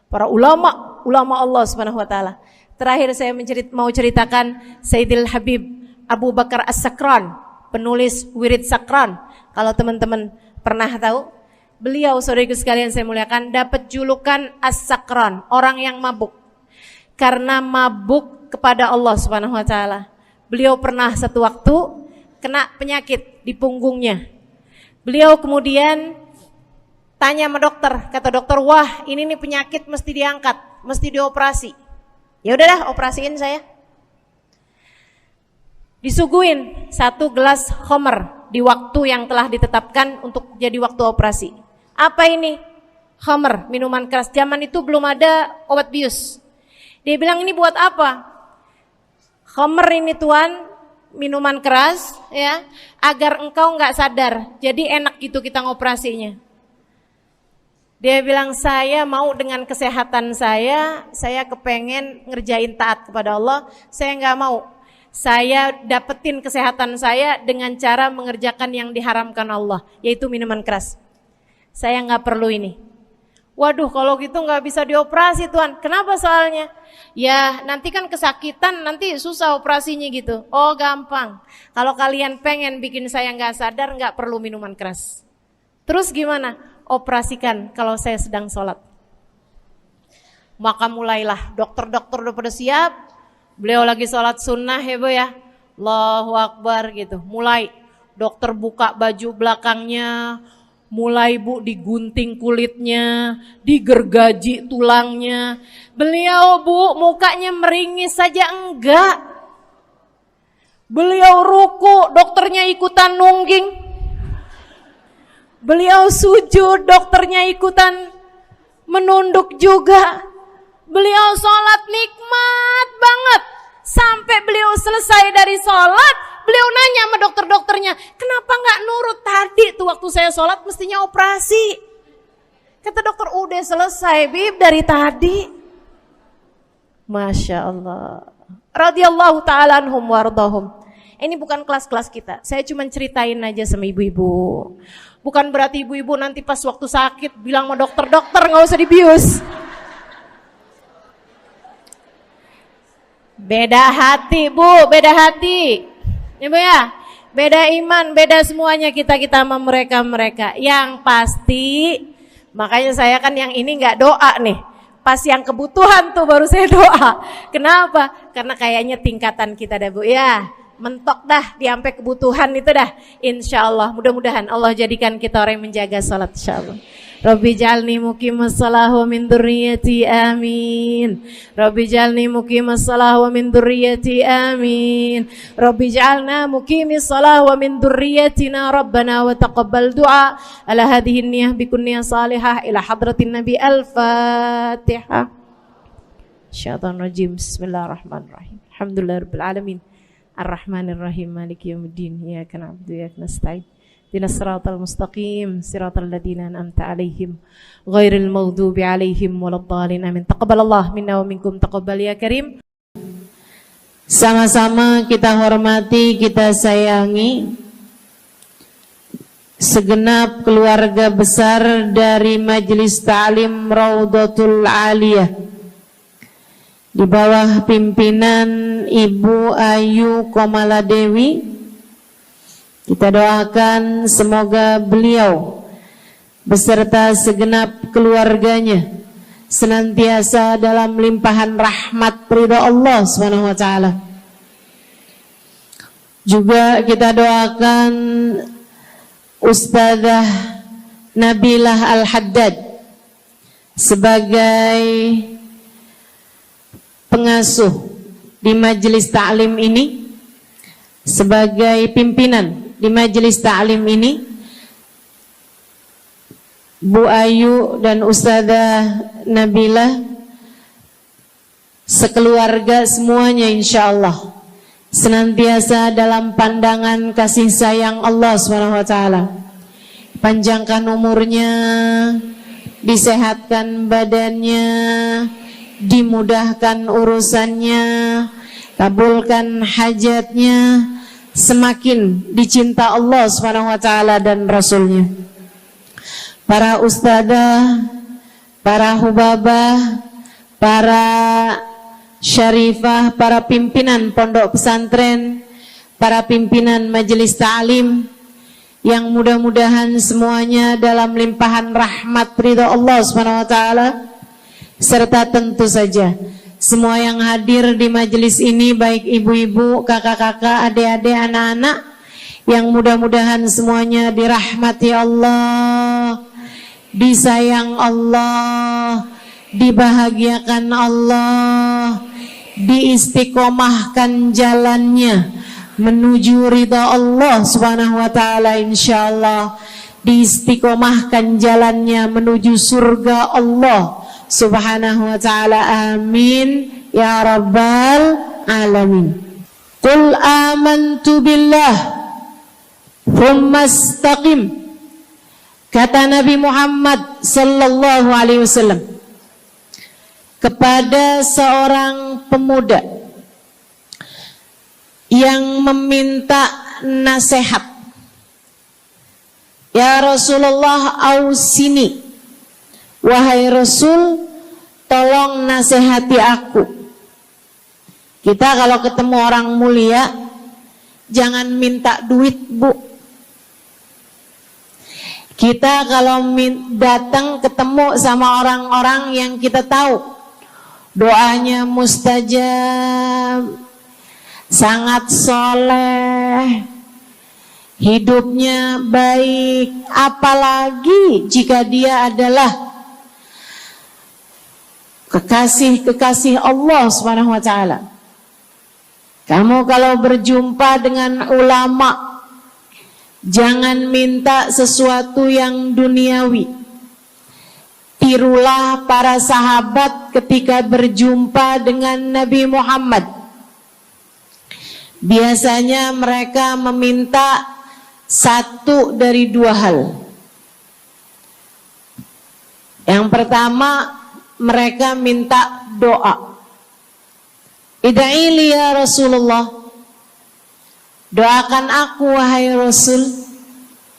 Speaker 1: para ulama Allah Subhanahu Wa Taala. Terakhir saya mau ceritakan Sayyidil Habib Abu Bakar As-Sakran, penulis Wirid Sakran. Kalau teman-teman pernah tahu, beliau saudara sekalian saya muliakan dapat julukan As-Sakran, orang yang mabuk. Karena mabuk kepada Allah Subhanahu Wa Taala. Beliau pernah satu waktu kena penyakit di punggungnya. Beliau kemudian tanya sama dokter, kata dokter, wah ini nih penyakit mesti diangkat, mesti dioperasi. Ya udahlah, operasiin saya. Disuguhin 1 gelas khamr di waktu yang telah ditetapkan untuk jadi waktu operasi. Apa ini? Khamr, minuman keras. Zaman itu belum ada obat bius. Dia bilang, ini buat apa? Khamr ini Tuan, minuman keras ya, agar engkau enggak sadar. Jadi enak gitu kita ngoperasinya. Dia bilang, saya mau dengan kesehatan saya kepengen ngerjain taat kepada Allah, saya enggak mau. Saya dapetin kesehatan saya dengan cara mengerjakan yang diharamkan Allah, yaitu minuman keras. Saya enggak perlu ini. Waduh, kalau gitu nggak bisa dioperasi Tuan. Kenapa soalnya? Ya nanti kan kesakitan, nanti susah operasinya gitu. Oh gampang. Kalau kalian pengen bikin saya nggak sadar, nggak perlu minuman keras. Terus gimana? Operasikan kalau saya sedang sholat. Maka mulailah, dokter-dokter udah pada siap. Beliau lagi sholat sunnah ya Bu ya. Allahu Akbar gitu. Mulai dokter buka baju belakangnya. Mulai Bu digunting kulitnya, digergaji tulangnya. Beliau Bu mukanya meringis saja enggak. Beliau ruku, dokternya ikutan nungging. Beliau sujud, dokternya ikutan menunduk juga. Beliau sholat nikmat banget. Sampai beliau selesai dari sholat, beliau nanya sama dokter-dokternya, kenapa nggak nurut tadi tuh waktu saya sholat mestinya operasi? Kata dokter, udah selesai Bib dari tadi. Masya Allah. Radiyallahu ta'ala anhum wardahum. Ini bukan kelas-kelas kita, saya cuma ceritain aja sama ibu-ibu. Bukan berarti ibu-ibu nanti pas waktu sakit bilang sama dokter-dokter nggak usah dibius. Beda hati Bu, beda hati. Ya Bu ya, beda iman, beda semuanya kita sama mereka. Yang pasti, makanya saya kan yang ini nggak doa nih. Pas yang kebutuhan tuh baru saya doa. Kenapa? Karena kayaknya tingkatan kita dah Bu ya. Mentok dah, sampai kebutuhan itu dah. Insya Allah, mudah-mudahan Allah jadikan kita orang yang menjaga salat insya Allah. Rabbi jalni muqimas salah wa min dzurriyyati amin. Rabbi jalni muqimas salah wa min dzurriyyati amin. Rabbi jalna muqimis salah wa min dzurriyyatina rabbana wa taqabbal du'a. Ala hadhihi niyyah bikun niyyah salihah ila hadratin nabi al-fatihah. Syaitanir rajim. Bismillahirrahmanirrahim. Alhamdulillahirabbil alamin. Ar-Rahmanir-Rahim. Maliki yaumiddin. Iyyaka na'budu wa iyyaka nasta'in. Ihdinas siratal mustaqim, siratal ladzina an'amta 'alaihim, ghairil maghdubi 'alaihim waladdallin. Amin. Taqabbalallahu minna wa minkum, taqabbal ya karim. Sama-sama kita hormati, kita sayangi segenap keluarga besar dari Majelis Ta'lim Raudhatul Aliyah di bawah pimpinan Ibu Ayu Komaladewi Kita doakan semoga beliau beserta segenap keluarganya senantiasa dalam limpahan rahmat ridha Allah Subhanahu wa taala. Juga kita doakan Ustazah Nabilah Al-Haddad sebagai pengasuh di majelis ta'lim ini, sebagai pimpinan di majelis ta'lim ini, Bu Ayu dan Ustazah Nabilah sekeluarga semuanya insyaallah senantiasa dalam pandangan kasih sayang Allah SWT. Panjangkan umurnya, disehatkan badannya, dimudahkan urusannya, kabulkan hajatnya, semakin dicinta Allah SWT dan Rasulnya. Para ustadzah, para hubabah, para syarifah, para pimpinan pondok pesantren, para pimpinan majelis ta'lim, yang mudah-mudahan semuanya dalam limpahan rahmat ridha Allah SWT, serta tentu saja semua yang hadir di majelis ini, baik ibu-ibu, kakak-kakak, adik-adik, anak-anak, yang mudah-mudahan semuanya dirahmati Allah, disayang Allah, dibahagiakan Allah, diistiqomahkan jalannya menuju ridha Allah Subhanahu wa taala, insyaallah diistiqomahkan jalannya menuju surga Allah Subhanahu wa taala. Amin ya rabbal alamin. Qul amantu billah thumma istaqim, kata Nabi Muhammad sallallahu alaihi wasallam kepada seorang pemuda yang meminta nasihat, ya Rasulullah ausini, wahai Rasul tolong nasihati aku. Kita kalau ketemu orang mulia jangan minta duit, Bu. Kita kalau datang ketemu sama orang-orang yang kita tahu doanya mustajab, sangat soleh, hidupnya baik, apalagi jika dia adalah kekasih-kekasih Allah Subhanahu wa taala. Kamu kalau berjumpa dengan ulama, jangan minta sesuatu yang duniawi. Tirulah para sahabat ketika berjumpa dengan Nabi Muhammad. Biasanya mereka meminta satu dari dua hal. Yang pertama, mereka minta doa. Ida'ili ya Rasulullah, doakan aku wahai Rasul.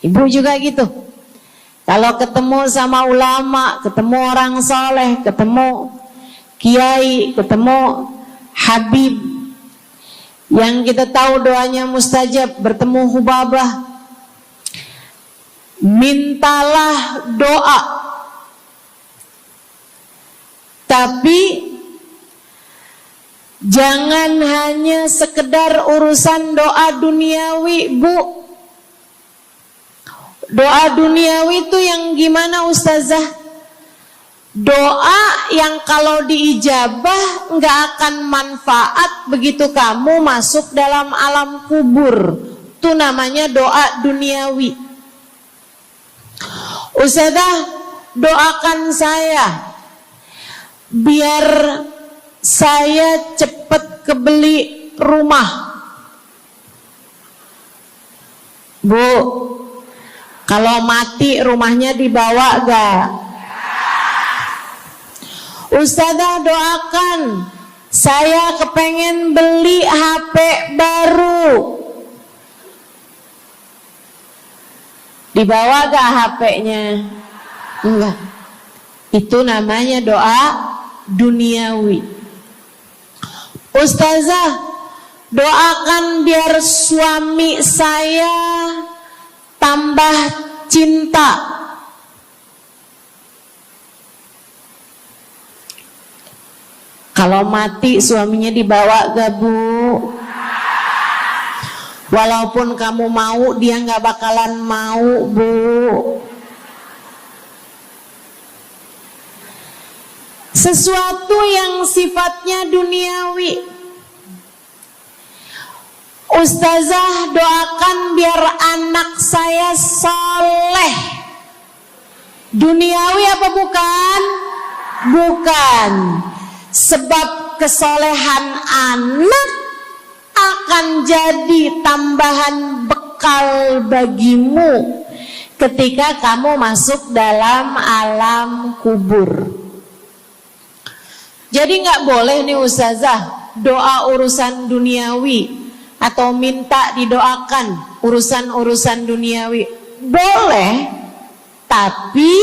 Speaker 1: Ibu juga gitu. Kalau ketemu sama ulama, ketemu orang soleh, ketemu kiai, ketemu habib yang kita tahu doanya mustajab, bertemu hubabah, mintalah doa. Tapi jangan hanya sekedar urusan doa duniawi, Bu. Doa duniawi itu yang gimana, Ustazah? Doa yang kalau diijabah nggak akan manfaat begitu kamu masuk dalam alam kubur. Itu namanya doa duniawi. Ustazah, doakan saya biar saya cepat kebeli rumah. Bu, kalau mati rumahnya dibawa gak? Ustazah, doakan saya kepengen beli HP baru. Dibawa gak HP-nya? Enggak. Itu namanya doa duniawi. Ustazah,
Speaker 2: Doakan biar suami saya tambah cinta. Kalau mati suaminya dibawa gak Bu? Walaupun kamu mau, dia gak bakalan mau Bu. Sesuatu yang sifatnya duniawi. Ustazah, doakan biar anak saya soleh. Duniawi apa bukan? Bukan. Sebab kesolehan anak akan jadi tambahan bekal bagimu ketika kamu masuk dalam alam kubur. Jadi gak boleh nih Ustazah doa urusan duniawi atau minta didoakan urusan-urusan duniawi. Boleh, tapi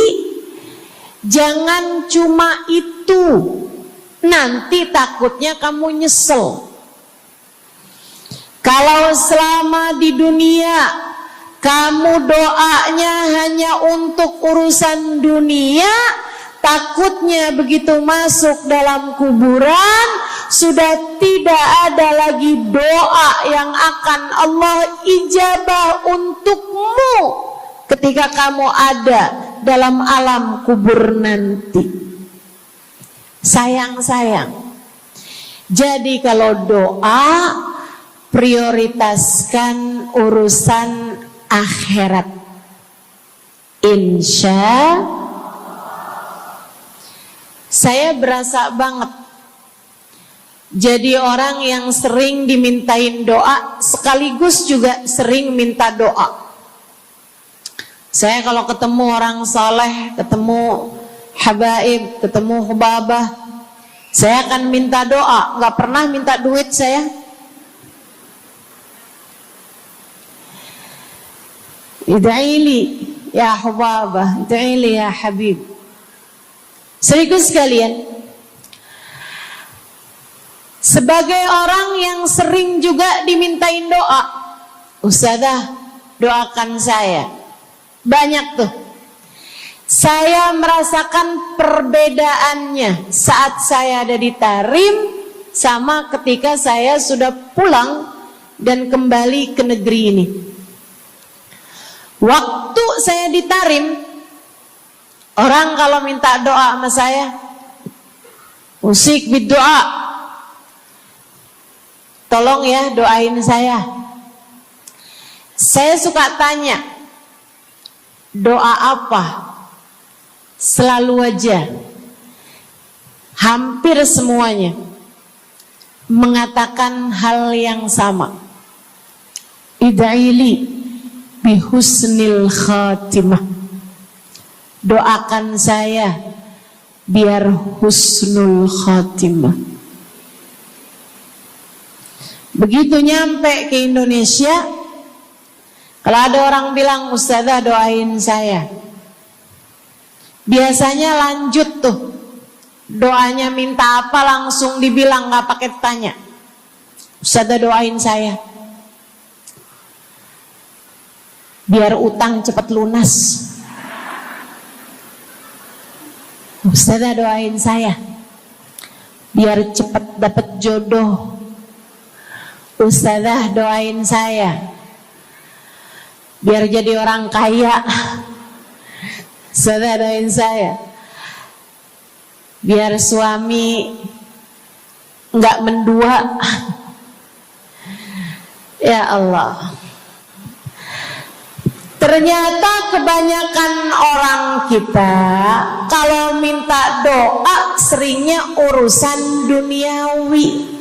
Speaker 2: jangan cuma itu. Nanti takutnya kamu nyesel. Kalau selama di dunia kamu doanya hanya untuk urusan dunia, takutnya begitu masuk dalam kuburan sudah tidak ada lagi doa yang akan Allah ijabah untukmu ketika kamu ada dalam alam kubur nanti. Sayang-sayang. Jadi kalau doa, prioritaskan urusan akhirat. Insya saya berasa banget jadi orang yang sering dimintain doa sekaligus juga sering minta doa. Saya kalau ketemu orang soleh, ketemu habaib, ketemu hubabah, saya akan minta doa, gak pernah minta duit saya. Ida'ili ya hubabah, ida'ili ya habib. Serius sekalian, sebagai orang yang sering juga dimintain doa, Ustazah doakan saya. Banyak tuh. Saya merasakan perbedaannya saat saya ada di Tarim sama ketika saya sudah pulang dan kembali ke negeri ini. Waktu saya di Tarim, orang kalau minta doa sama saya, usik berdoa, tolong ya doain saya. Saya suka tanya, doa apa? Selalu aja, hampir semuanya mengatakan hal yang sama. Ida'ili bihusnil khatimah. Doakan saya biar husnul khatimah. Begitu nyampe ke Indonesia, kalau ada orang bilang Ustazah doain saya, biasanya lanjut tuh doanya, minta apa langsung dibilang, gak pakai tanya. Ustazah doain saya biar utang cepat lunas. Ustazah doain saya biar cepat dapat jodoh. Ustazah doain saya biar jadi orang kaya. Ustazah doain saya biar suami nggak mendua. Ya Allah, ternyata kebanyakan orang kita kalau minta doa seringnya urusan duniawi.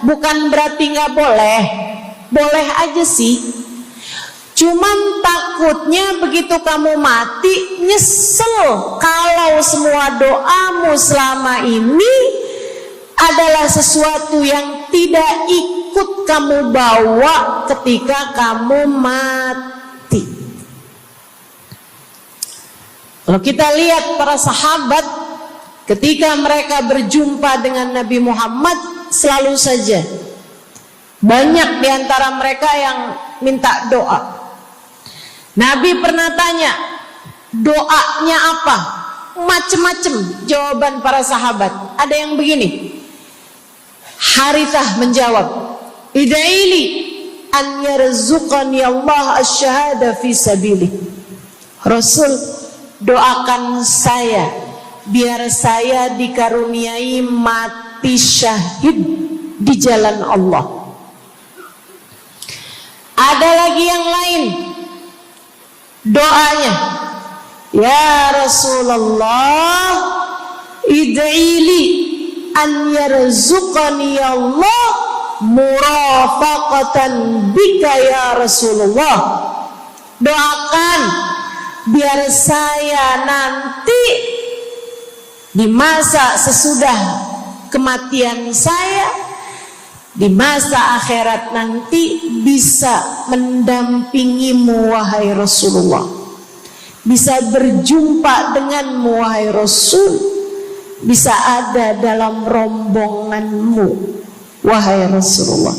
Speaker 2: Bukan berarti nggak boleh, boleh aja sih. Cuman takutnya begitu kamu mati nyesel kalau semua doamu selama ini adalah sesuatu yang tidak ikut kamu bawa ketika kamu mati. Kalau kita lihat para sahabat ketika mereka berjumpa dengan Nabi Muhammad, selalu saja banyak di antara mereka yang minta doa. Nabi pernah tanya, doanya apa? Macem-macem jawaban para sahabat. Ada yang begini, Harithah menjawab, ida'ili an yarzuqani Allah asyhada fi sabilih. Rasul, doakan saya biar saya dikaruniai mati syahid di jalan Allah. Ada lagi yang lain doanya, ya Rasulullah, id'ili an yarzuqani Allah murafaqatan bika ya Rasulullah. Doakan biar saya nanti di masa sesudah kematian saya, di masa akhirat nanti, bisa mendampingimu wahai Rasulullah, bisa berjumpa denganmu wahai Rasul, bisa ada dalam rombonganmu wahai Rasulullah.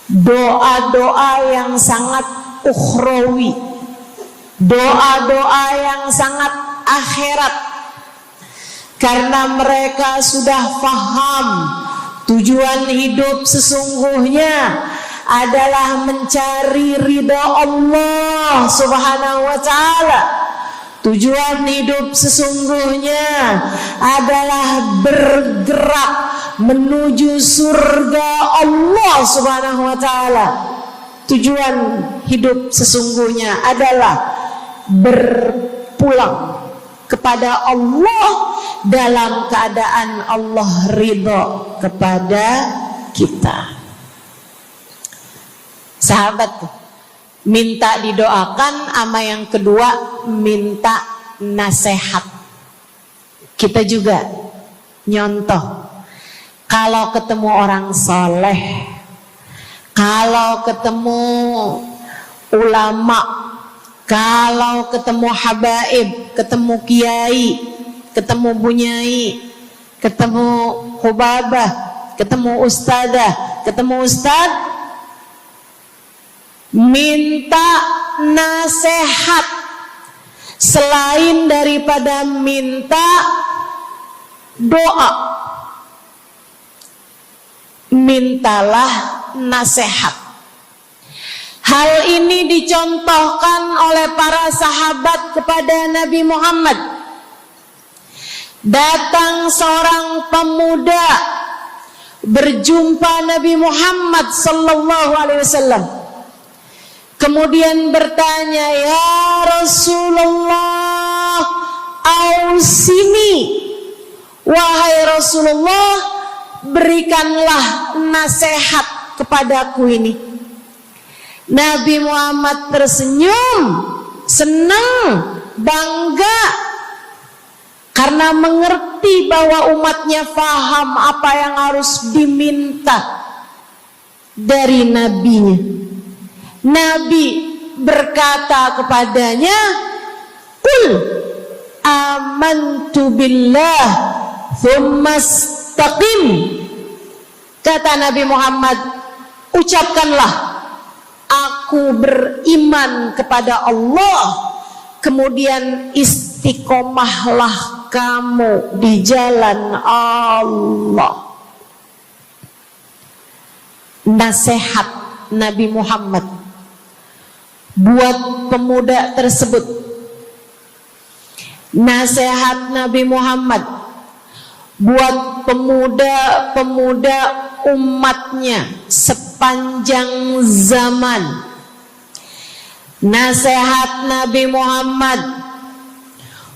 Speaker 2: Doa-doa yang sangat ukhrawi, doa-doa yang sangat akhirat, karena mereka sudah faham tujuan hidup sesungguhnya adalah mencari ridha Allah Subhanahu wa ta'ala. Tujuan hidup sesungguhnya adalah bergerak menuju surga Allah Subhanahu wa ta'ala. Tujuan hidup sesungguhnya adalah berpulang kepada Allah dalam keadaan Allah ridha kepada kita. Sahabat, minta didoakan, ama yang kedua minta nasihat. Kita juga nyontoh, kalau ketemu orang soleh, kalau ketemu ulama, kalau ketemu habaib, ketemu kiai, ketemu bunyai, ketemu hubabah, ketemu ustadzah, ketemu ustad, minta nasihat. Selain daripada minta doa, mintalah nasihat. Hal ini dicontohkan oleh para sahabat kepada Nabi Muhammad. Datang seorang pemuda berjumpa Nabi Muhammad sallallahu alaihi wasallam. Kemudian bertanya, ya Rasulullah, ausini, wahai Rasulullah, berikanlah nasihat kepadaku ini. Nabi Muhammad tersenyum, senang, bangga, karena mengerti bahwa umatnya faham apa yang harus diminta dari nabinya. Nabi berkata kepadanya, qul amantu billah thumma istaqim. Kata Nabi Muhammad, ucapkanlah, aku beriman kepada Allah, kemudian istiqomahlah kamu di jalan Allah. Nasihat Nabi Muhammad buat pemuda tersebut, nasihat Nabi Muhammad buat pemuda-pemuda umatnya sepanjang zaman. Nasihat Nabi Muhammad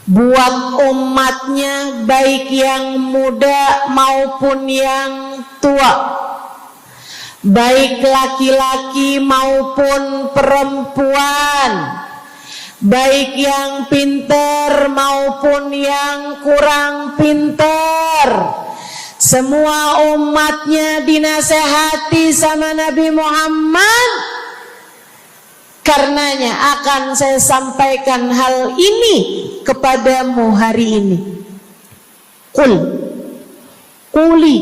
Speaker 2: buat umatnya, baik yang muda maupun yang tua, baik laki-laki maupun perempuan, baik yang pintar maupun yang kurang pintar. Semua umatnya dinasehati sama Nabi Muhammad. Karenanya akan saya sampaikan hal ini kepadamu hari ini. Quli,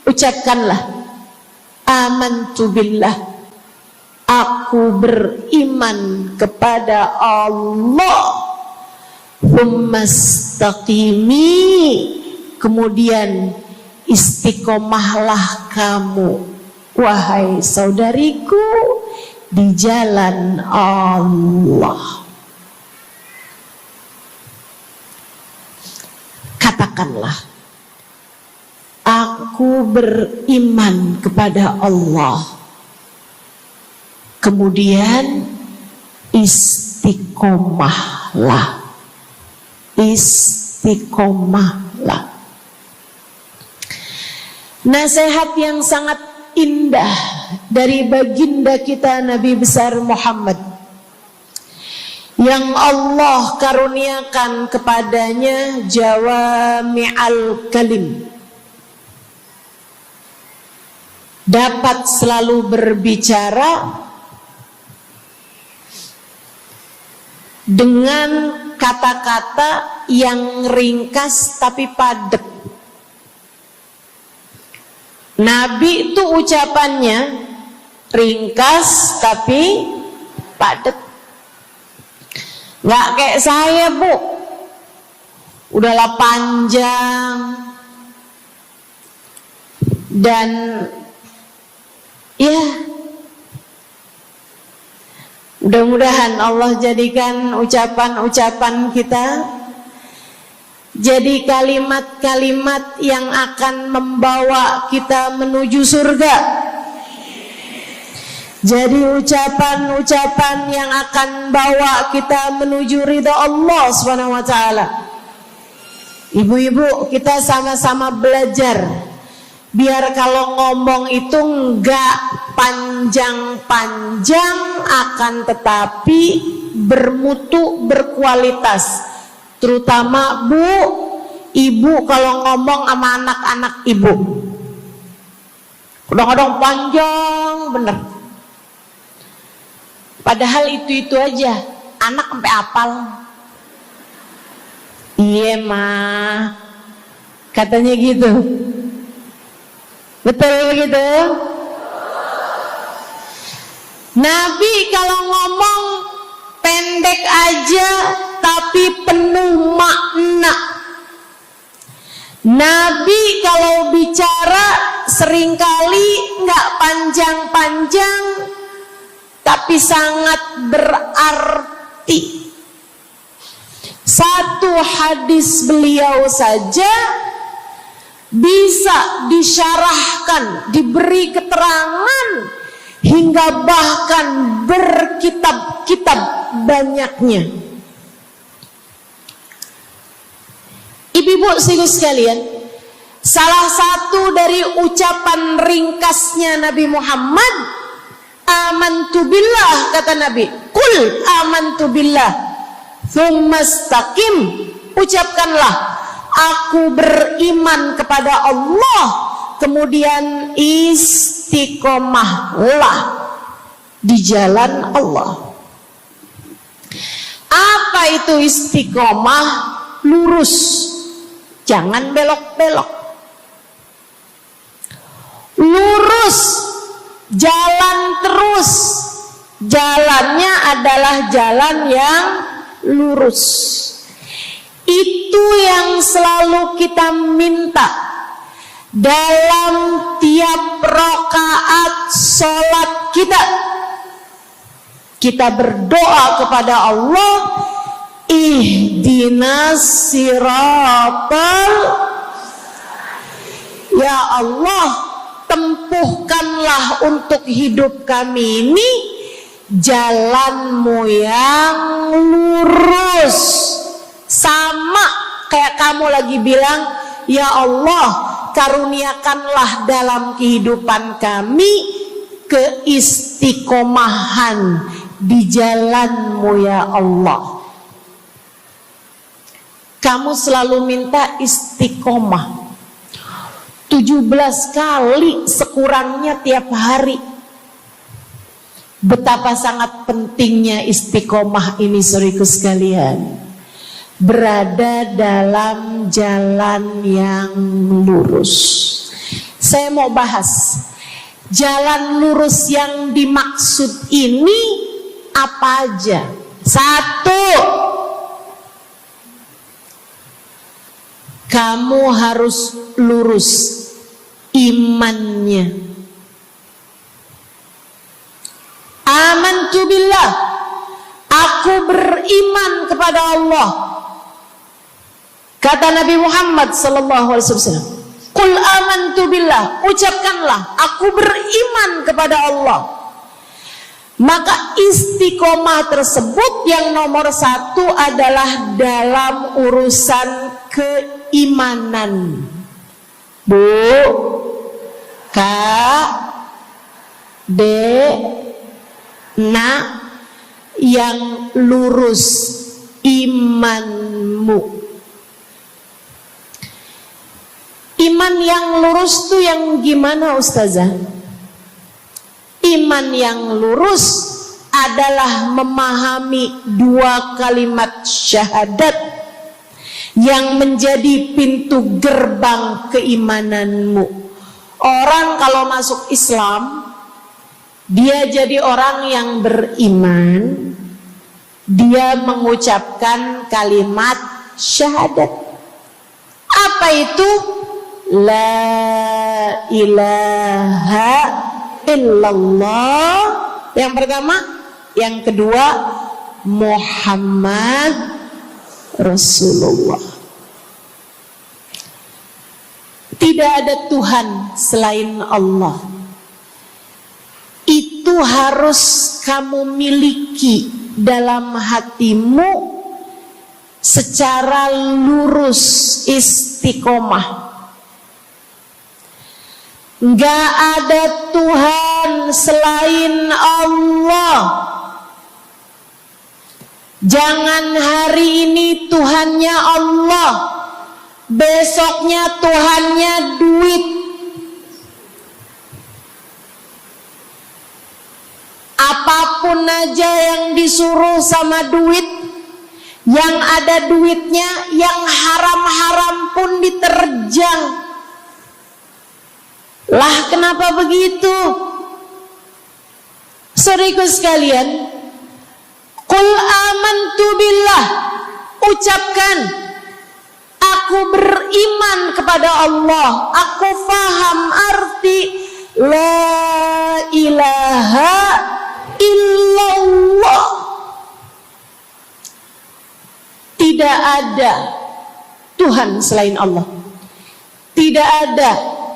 Speaker 2: ucapkanlah, amantu billah, aku beriman kepada Allah. Tsumastaqimi, kemudian istiqomahlah kamu, wahai saudariku, di jalan Allah. Katakanlah, aku beriman kepada Allah. Kemudian istiqomahlah. Istiqomahlah. Nasihat yang sangat indah dari baginda kita Nabi besar Muhammad, yang Allah karuniakan kepadanya jawami'al kalim, dapat selalu berbicara dengan kata-kata yang ringkas tapi padat. Nabi itu ucapannya ringkas tapi padat. Nggak kayak saya, Bu, udahlah panjang dan ya, mudah-mudahan Allah jadikan ucapan-ucapan kita jadi kalimat-kalimat yang akan membawa kita menuju surga. Jadi ucapan-ucapan yang akan bawa kita menuju ridha Allah Subhanahu wa taala. Ibu-ibu, kita sama-sama belajar biar kalau ngomong itu enggak panjang-panjang, akan tetapi bermutu, berkualitas. Terutama Bu, ibu kalau ngomong sama anak-anak ibu, kadang-kadang panjang bener. Padahal itu aja, anak sampai hafal. Iya mah, katanya gitu. Betul gitu? Nabi kalau ngomong pendek aja tapi penuh makna. Nabi kalau bicara seringkali nggak panjang-panjang tapi sangat berarti. Satu hadis beliau saja bisa disyarahkan, diberi keterangan, hingga bahkan berkitab-kitab banyaknya. Ibu-ibu sekalian, salah satu dari ucapan ringkasnya Nabi Muhammad, amantu billah, kata Nabi, qul amantu billah, tsumastaqim, ucapkanlah, aku beriman kepada Allah, kemudian istiqomahlah di jalan Allah. Apa itu istiqomah? Lurus, jangan belok-belok. Lurus, jalan terus. Jalannya adalah jalan yang lurus. Itu yang selalu kita minta dalam tiap rakaat sholat kita. Kita berdoa kepada Allah, ihdinas siratal, ya Allah, tempuhkanlah untuk hidup kami ini jalanmu yang lurus. Sama kayak kamu lagi bilang, ya Allah, karuniakanlah dalam kehidupan kami keistiqomahan di jalanmu ya Allah. Kamu selalu minta istiqomah 17 kali sekurangnya tiap hari. Betapa sangat pentingnya istiqomah ini, saudaraku sekalian. berada dalam jalan yang lurus. Saya mau bahas jalan lurus yang dimaksud ini apa aja. 1, kamu harus lurus imannya. Amantu billah, aku beriman kepada Allah. Kata Nabi Muhammad sallallahu alaihi wasallam, "Qul amantu billah," ucapkanlah, aku beriman kepada Allah. Maka istiqomah tersebut yang nomor 1 adalah dalam urusan keimanan. Bu, Kak, Dek, Nak, yang lurus imanmu. Iman yang lurus tuh yang gimana, Ustazah? Iman yang lurus adalah memahami 2 kalimat syahadat yang menjadi pintu gerbang keimananmu. Orang kalau masuk Islam, dia jadi orang yang beriman, dia mengucapkan kalimat syahadat. Apa itu? La ilaha illallah. Yang pertama. Yang kedua, Muhammad Rasulullah. Tidak ada Tuhan selain Allah. Itu harus kamu miliki dalam hatimu secara lurus, istiqomah. Gak ada Tuhan selain Allah. Jangan hari ini Tuhannya Allah, besoknya Tuhannya duit. Apapun aja yang disuruh sama duit, yang ada duitnya, yang haram-haram pun diterjang. Lah kenapa begitu? Saudaraku sekalian, Qul amantu billah, ucapkan, aku beriman kepada Allah. Aku faham arti la ilaha illallah. Tidak ada Tuhan selain Allah. Tidak ada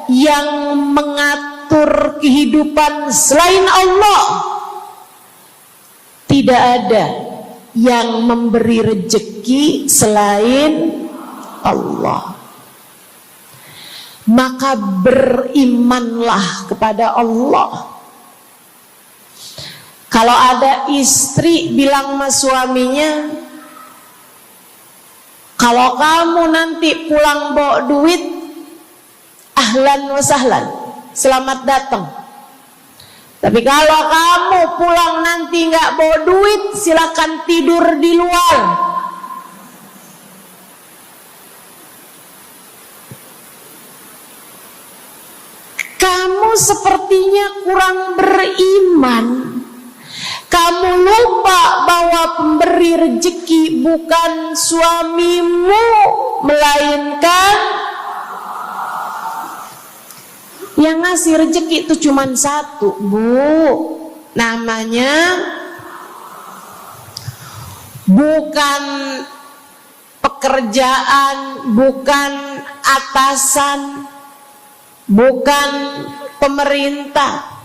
Speaker 2: yang mengatur kehidupan selain Allah. Tidak ada yang memberi rezeki selain Allah. Maka berimanlah kepada Allah. Kalau ada istri bilang sama suaminya, kalau kamu nanti pulang bawa duit, ahlan wa sahlan, selamat datang. Tapi kalau kamu pulang nanti nggak bawa duit, silakan tidur di luar. Kamu sepertinya kurang beriman. Kamu lupa bahwa pemberi rezeki bukan suamimu, melainkan yang ngasih rezeki itu cuma satu, Bu. Namanya bukan pekerjaan, bukan atasan, bukan pemerintah.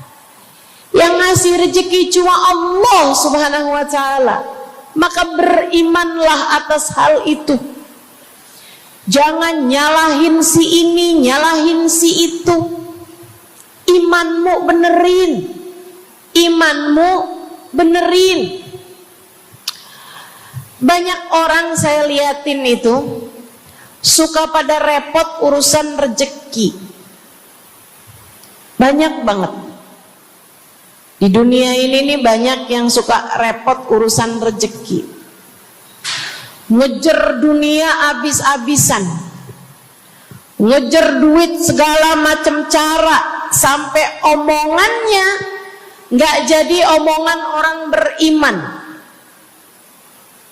Speaker 2: Yang ngasih rezeki cuma Allah Subhanahu wa ta'ala. Maka berimanlah atas hal itu. Jangan nyalahin si ini, nyalahin si itu. Imanmu benerin. Imanmu benerin. Banyak orang saya liatin itu suka pada repot urusan rezeki. Banyak banget. Di dunia ini nih banyak yang suka repot urusan rezeki. ngejar dunia abis-abisan, ngejar duit segala macam cara, sampai omongannya nggak jadi omongan orang beriman.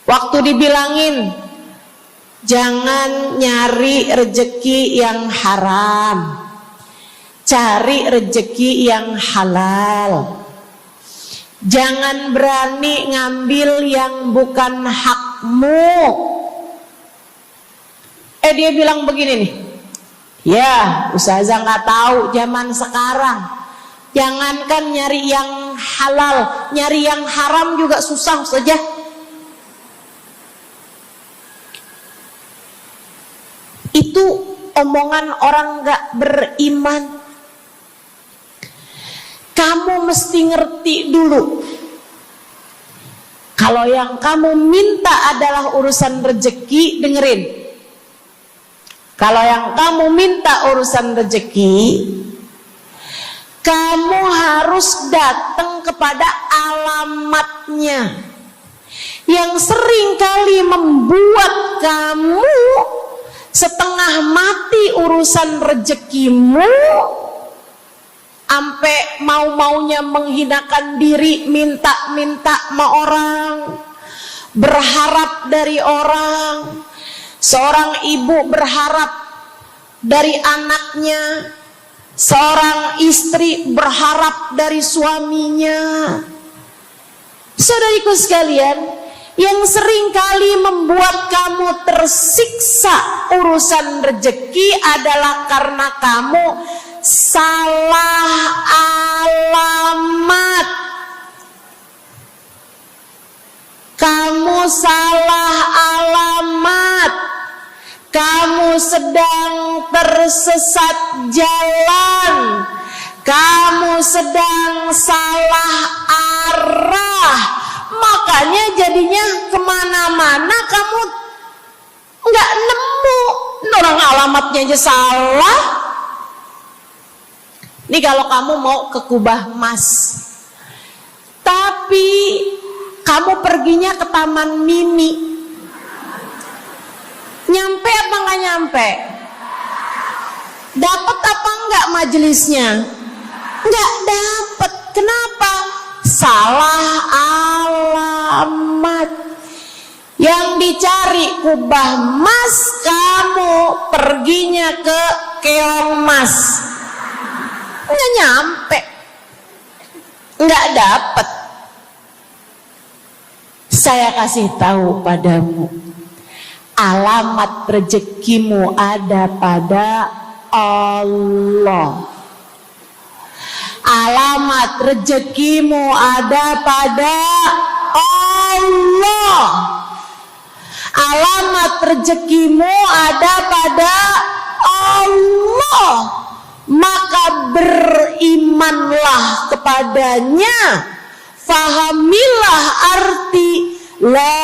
Speaker 2: Waktu dibilangin jangan nyari rejeki yang haram, cari rejeki yang halal. Jangan berani ngambil yang bukan hakmu. Dia bilang begini nih, ya ustazah nggak tahu zaman sekarang, jangankan nyari yang halal, nyari yang haram juga susah saja. Itu omongan orang nggak beriman. Kamu mesti ngerti dulu, kalau yang kamu minta adalah urusan rezeki, dengerin. Kalau yang kamu minta urusan rezeki, kamu harus datang kepada alamatnya. Yang sering kali membuat kamu setengah mati urusan rezekimu, sampai mau-maunya menghinakan diri, minta-minta sama orang, berharap dari orang. Seorang ibu berharap dari anaknya, seorang istri berharap dari suaminya. Saudariku sekalian, yang sering kali membuat kamu tersiksa urusan rezeki adalah karena kamu salah alamat. Kamu salah alamat. Kamu sedang tersesat jalan. Kamu sedang salah arah. Makanya jadinya kemana-mana kamu nggak nemu. Orang alamatnya aja salah. Ini kalau kamu mau ke Kubah Mas, tapi kamu perginya ke Taman Mini, nyampe apa nggak nyampe? Dapat apa enggak majelisnya? Nggak dapat. Kenapa? Salah alamat. Yang dicari Kubah Mas, kamu perginya ke Keong Mas. Nggak nyampe, nggak dapat. Saya kasih tahu padamu, alamat rezekimu ada pada Allah. Alamat rezekimu ada pada Allah. Alamat rezekimu ada pada Allah. Maka berimanlah kepadanya, fahamilah arti la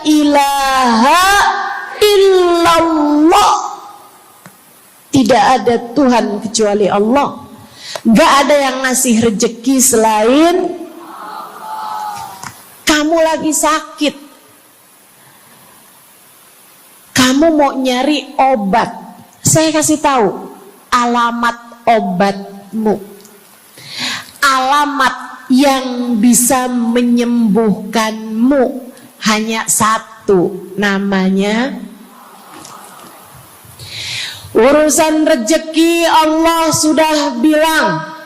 Speaker 2: ilaha illallah. Tidak ada Tuhan kecuali Allah. Gak ada yang ngasih rezeki selain kamu. Lagi sakit, kamu mau nyari obat, saya kasih tahu alamat obatmu. Alamat yang bisa menyembuhkanmu hanya satu, namanya urusan rezeki. Allah sudah bilang,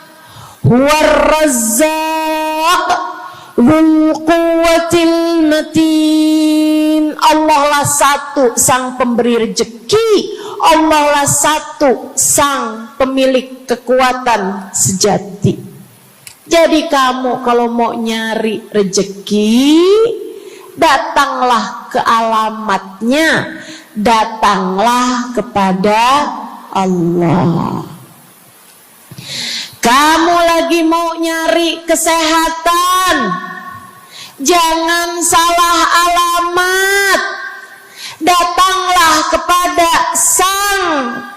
Speaker 2: huwar razzaq dzul quwwatil matin. Allah lah satu sang pemberi rezeki. Allah lah satu sang pemilik kekuatan sejati. Jadi kamu kalau mau nyari rezeki, datanglah ke alamatnya, datanglah kepada Allah. Kamu lagi mau nyari kesehatan, jangan salah alamat. Datanglah kepada sang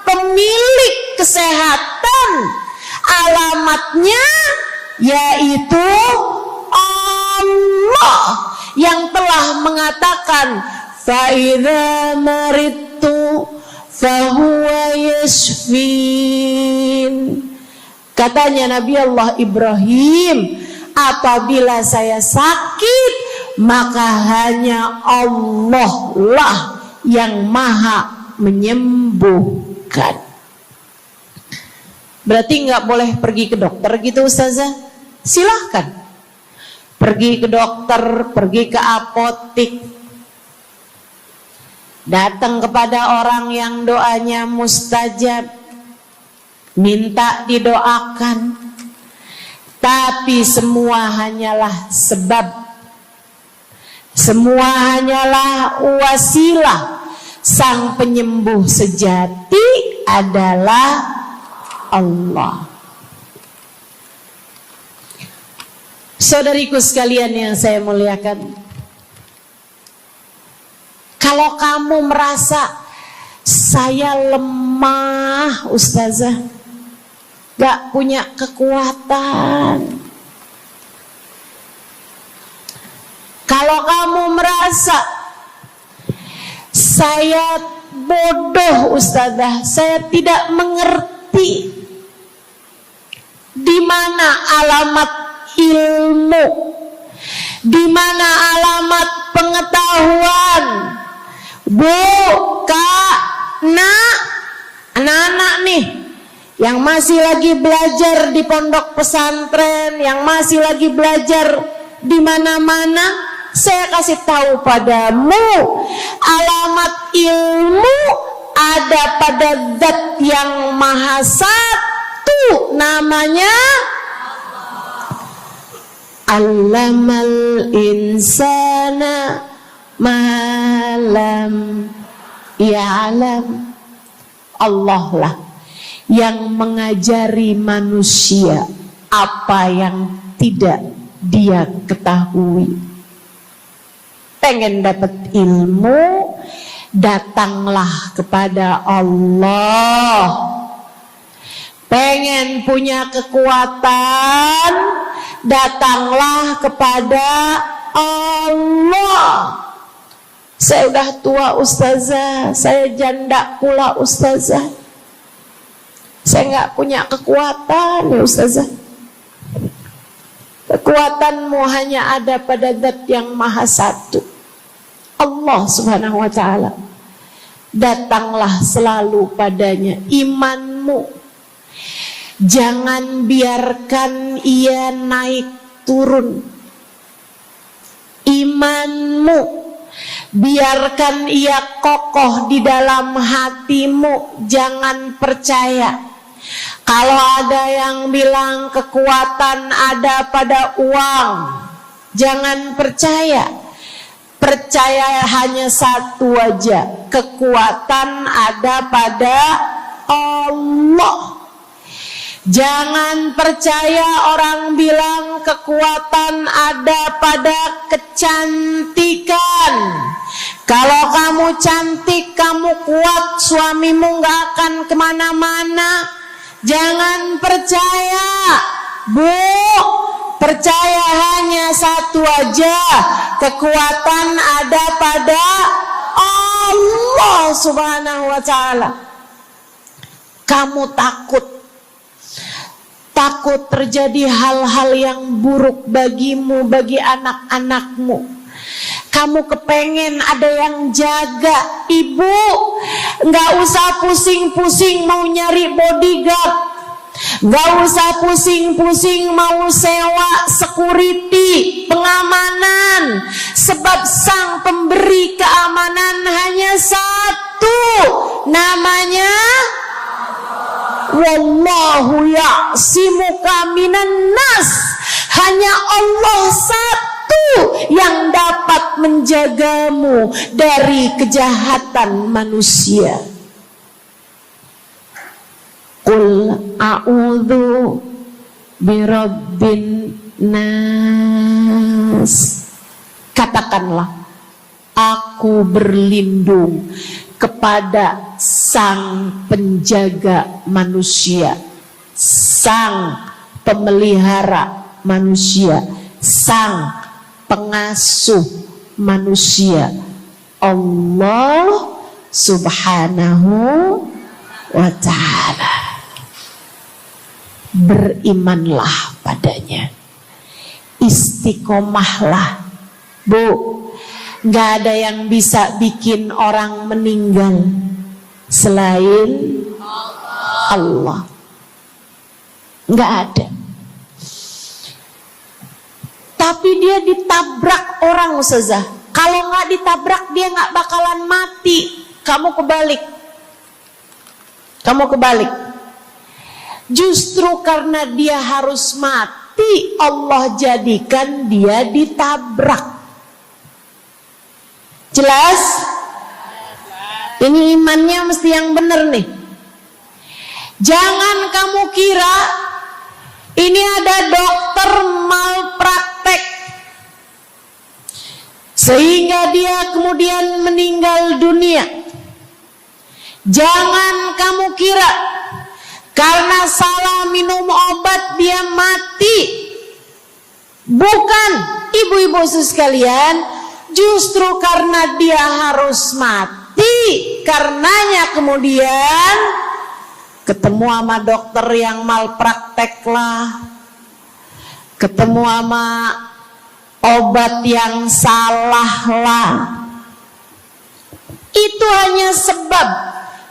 Speaker 2: pemilik kesehatan. Alamatnya yaitu Allah yang telah mengatakan, fa idza maridtu fa huwa yashfin. Katanya Nabi Allah Ibrahim, apabila saya sakit, maka hanya Allah lah yang maha menyembuhkan. Berarti nggak boleh pergi ke dokter gitu Ustazah? Silahkan pergi ke dokter, pergi ke apotik, datang kepada orang yang doanya mustajab, minta didoakan. Tapi semua hanyalah sebab, semua hanyalah wasilah. Sang penyembuh sejati adalah Allah. Saudariku sekalian yang saya muliakan, kalau kamu merasa saya lemah Ustazah, gak punya kekuatan, kalau kamu merasa saya bodoh Ustazah, saya tidak mengerti di mana alamat ilmu, di mana alamat pengetahuan. Bu, Kak, Nak, anak-anak nih yang masih lagi belajar di pondok pesantren, yang masih lagi belajar di mana-mana, saya kasih tahu padamu, alamat ilmu ada pada Zat yang Maha Satu, namanya Allamal insana malam ya'lam. Allah lah yang mengajari manusia apa yang tidak dia ketahui. Pengen dapat ilmu, datanglah kepada Allah. Pengen punya kekuatan, datanglah kepada Allah. Saya udah tua Ustazah, saya janda pula Ustazah, saya nggak punya kekuatan ya Ustazah. Kekuatanmu hanya ada pada Zat yang Maha Satu, Allah Subhanahu wa Ta'ala. Datanglah selalu padanya. Imanmu jangan biarkan ia naik turun. Imanmu biarkan ia kokoh di dalam hatimu. Jangan percaya kalau ada yang bilang kekuatan ada pada uang. Jangan percaya. Percaya hanya satu aja, kekuatan ada pada Allah. Jangan percaya orang bilang kekuatan ada pada kecantikan. Kalau kamu cantik, kamu kuat, suamimu gak akan kemana-mana. Jangan percaya, Bu. Percaya hanya satu aja, kekuatan ada pada Allah Subhanahu wa Ta'ala. Kamu takut terjadi hal-hal yang buruk bagimu, bagi anak-anakmu. Kamu kepengen ada yang jaga. Ibu, gak usah pusing-pusing mau nyari bodyguard, gak usah pusing-pusing mau sewa security, pengamanan. Sebab sang pemberi keamanan hanya satu, namanya Wallahu ya'simuka minan nas. Hanya Allah satu yang dapat menjagamu dari kejahatan manusia. Qul a'udzu birabbin nas. Katakanlah, aku berlindung kepada sang penjaga manusia, sang pemelihara manusia, sang pengasuh manusia. Allah Subhanahu wa ta'ala. Berimanlah padanya, istiqomahlah. Bu, gak ada yang bisa bikin orang meninggal selain Allah. Gak ada. Tapi dia ditabrak orang, Ustazah. Kalau gak ditabrak dia gak bakalan mati. Kamu kebalik. Justru karena dia harus mati, Allah jadikan dia ditabrak. Jelas? Ini imannya mesti yang benar nih. Jangan kamu kira ini ada dokter malpraktek sehingga dia kemudian meninggal dunia. Jangan kamu kira karena salah minum obat dia mati. Bukan, ibu-ibu sekalian, justru karena dia harus mati, karenanya kemudian ketemu sama dokter yang malpraktek lah, ketemu sama obat yang salah lah. Itu hanya sebab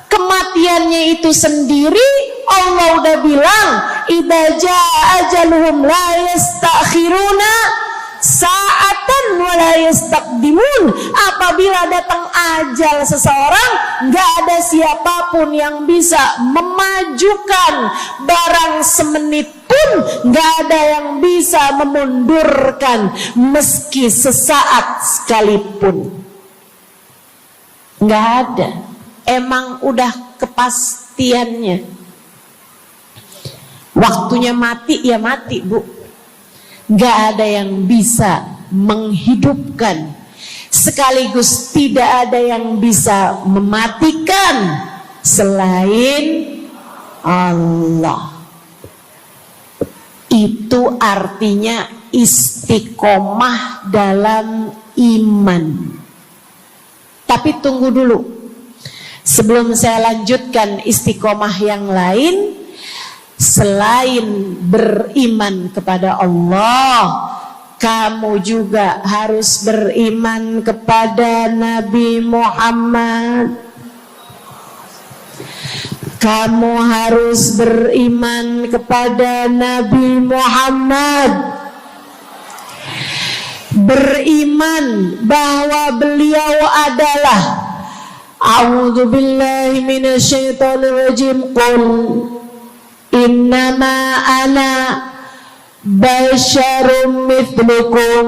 Speaker 2: kematiannya itu sendiri. Allah udah bilang, idza jaa ajaluhum la yastakhiruna sa'atan wa la yastaqdimun. Apabila datang ajal seseorang, enggak ada siapapun yang bisa memajukan barang semenit pun, enggak ada yang bisa memundurkan meski sesaat sekalipun. Enggak ada. Emang udah kepastiannya. Waktunya mati ya mati, Bu. Gak ada yang bisa menghidupkan, sekaligus tidak ada yang bisa mematikan selain Allah. Itu artinya istiqomah dalam iman. Tapi tunggu dulu, sebelum saya lanjutkan istiqomah yang lain. Selain beriman kepada Allah, kamu juga harus beriman kepada Nabi Muhammad. Kamu harus beriman kepada Nabi Muhammad. Beriman bahwa beliau adalah, a'udzubillahi minasyaitonirrajim, qul innama ana basyarum mithlukum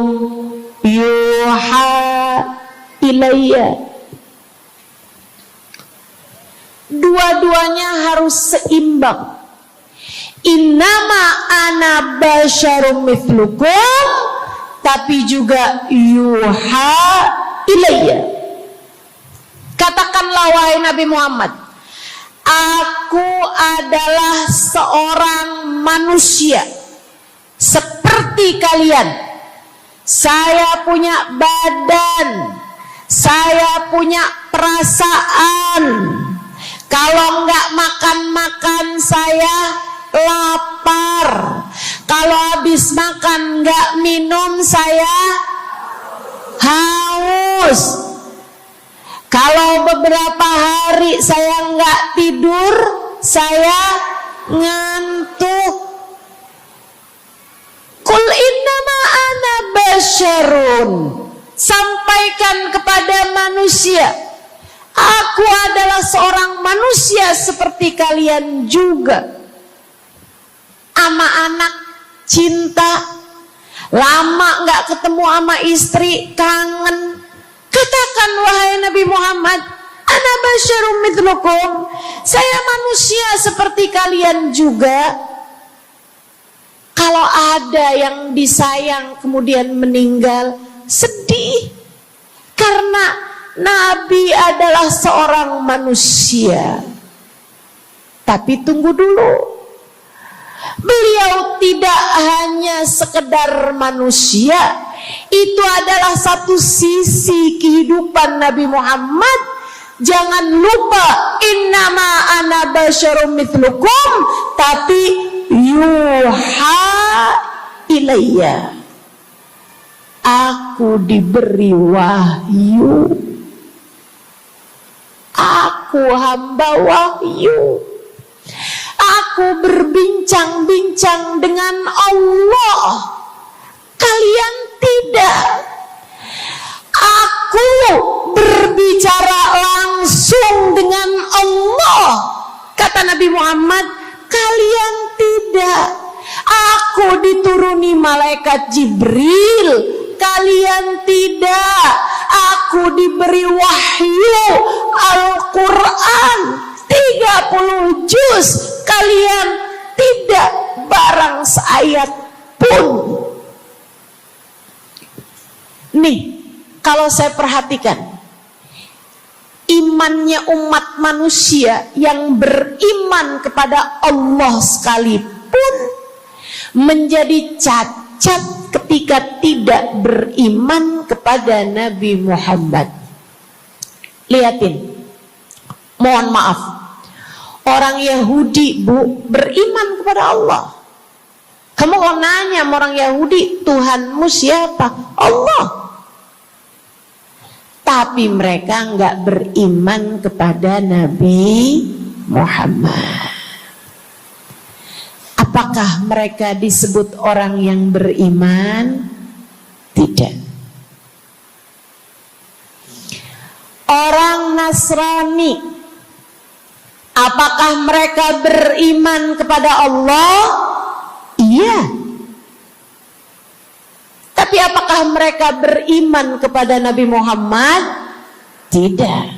Speaker 2: yuha ilayya. Dua-duanya harus seimbang. Innama ana basyarum mithlukum, tapi juga yuha ilayya. Katakanlah wahai Nabi Muhammad, aku adalah seorang manusia seperti kalian. Saya punya badan, saya punya perasaan. Kalau nggak makan-makan saya lapar. Kalau habis makan nggak minum saya haus. Kalau beberapa hari saya nggak tidur, saya ngantuk. Qul innama ana basyarun. Sampaikan kepada manusia, aku adalah seorang manusia seperti kalian juga. Sama anak cinta, lama nggak ketemu sama istri, kangen. Katakan wahai Nabi Muhammad, ana basyarum mithlukum, saya manusia seperti kalian juga. Kalau ada yang disayang kemudian meninggal, sedih. Karena Nabi adalah seorang manusia. Tapi tunggu dulu, beliau tidak hanya sekedar manusia, Itu adalah satu sisi kehidupan Nabi Muhammad. Jangan lupa, innama ana basyarum mithlukum, tapi yuha ilayya, aku diberi wahyu, aku hamba wahyu, aku berbincang-bincang dengan Allah, kalian tidak. Aku berbicara langsung dengan Allah, kata Nabi Muhammad, kalian tidak. Aku dituruni malaikat Jibril, kalian tidak. Aku diberi wahyu Al-Quran 30 juz, kalian tidak barang seayat pun. Nih, kalau saya perhatikan, imannya umat manusia yang beriman kepada Allah sekalipun menjadi cacat ketika tidak beriman kepada Nabi Muhammad. Lihatin, mohon maaf, orang Yahudi, Bu, beriman kepada Allah. Kamu kalau nanya sama orang Yahudi, Tuhanmu siapa? Allah. Tapi mereka enggak beriman kepada Nabi Muhammad. Apakah mereka disebut orang yang beriman? Tidak. Orang Nasrani, apakah mereka beriman kepada Allah? Iya. Tapi apakah mereka beriman kepada Nabi Muhammad? Tidak.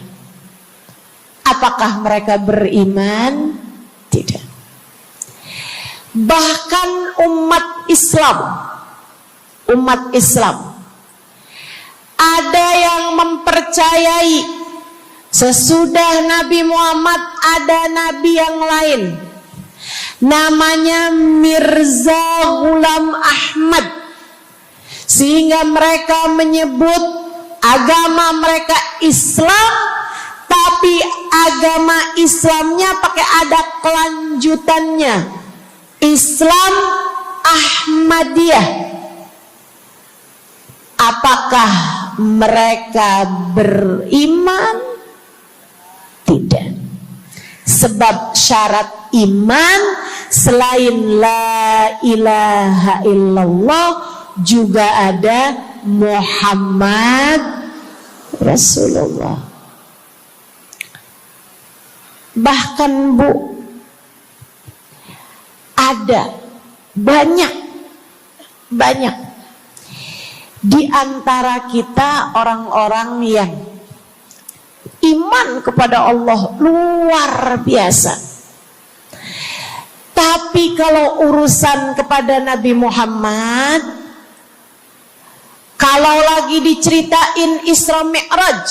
Speaker 2: Apakah mereka beriman? Tidak. Bahkan umat Islam ada yang mempercayai sesudah Nabi Muhammad ada nabi yang lain, namanya Mirza Ghulam Ahmad, sehingga mereka menyebut agama mereka Islam, tapi agama Islamnya pakai ada kelanjutannya, Islam Ahmadiyah. Apakah mereka beriman? Tidak. Sebab syarat iman selain la ilaha illallah juga ada Muhammad Rasulullah. Bahkan, Bu, ada banyak di antara kita orang-orang yang iman kepada Allah luar biasa, tapi kalau urusan kepada Nabi Muhammad, kalau lagi diceritain Isra Mi'raj,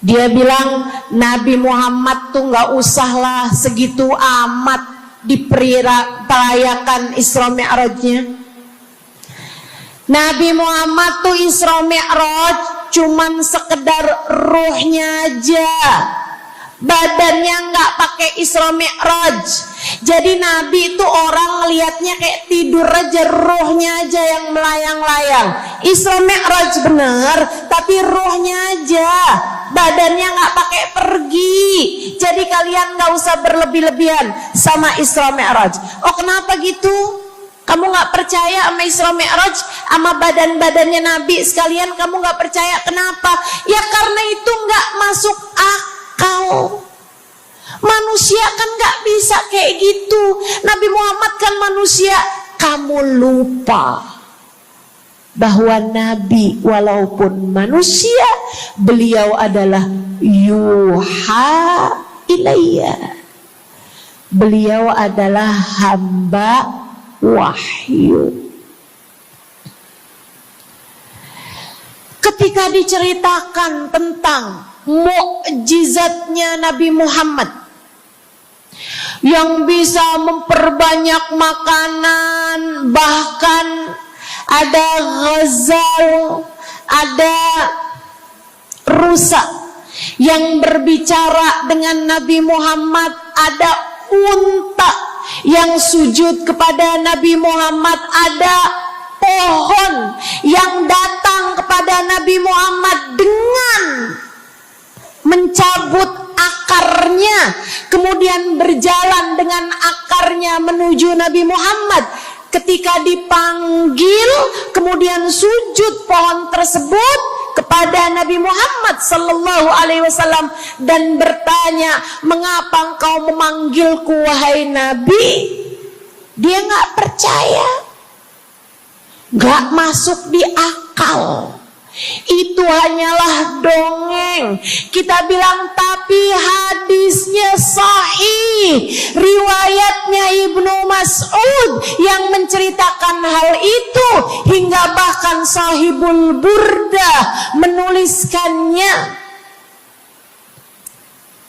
Speaker 2: dia bilang Nabi Muhammad tuh gak usahlah segitu amat diperayakan Isra Mi'rajnya. Nabi Muhammad tuh Isra Mi'raj cuman sekedar ruhnya aja, badannya nggak pakai Isra Mi'raj. Jadi Nabi itu orang ngelihatnya kayak tidur aja, ruhnya aja yang melayang-layang. Isra Mi'raj bener, tapi ruhnya aja, badannya nggak pakai pergi. Jadi kalian nggak usah berlebih-lebihan sama Isra Mi'raj. Oh, kenapa gitu? Kamu gak percaya sama Isra Mi'raj, sama badan-badannya Nabi sekalian, kamu gak percaya, kenapa? Ya karena itu gak masuk akal. Manusia kan gak bisa kayak gitu. Nabi Muhammad kan manusia. Kamu lupa bahwa Nabi walaupun manusia, beliau adalah yuha ilayya. Beliau adalah hamba wahyu. Ketika diceritakan tentang mukjizatnya Nabi Muhammad yang bisa memperbanyak makanan, bahkan ada ghazal, ada rusa yang berbicara dengan Nabi Muhammad, ada unta yang sujud kepada Nabi Muhammad, ada pohon yang datang kepada Nabi Muhammad dengan mencabut akarnya, kemudian berjalan dengan akarnya menuju Nabi Muhammad. Ketika dipanggil, kemudian sujud pohon tersebut kepada Nabi Muhammad sallallahu alaihi wasallam dan bertanya, "Mengapa engkau memanggilku wahai Nabi?" Dia nggak percaya, nggak masuk di akal. Itu hanyalah dongeng. Kita bilang tapi hadisnya sahih, riwayatnya Ibnu Mas'ud yang menceritakan hal itu, hingga bahkan Sahibul Burda menuliskannya.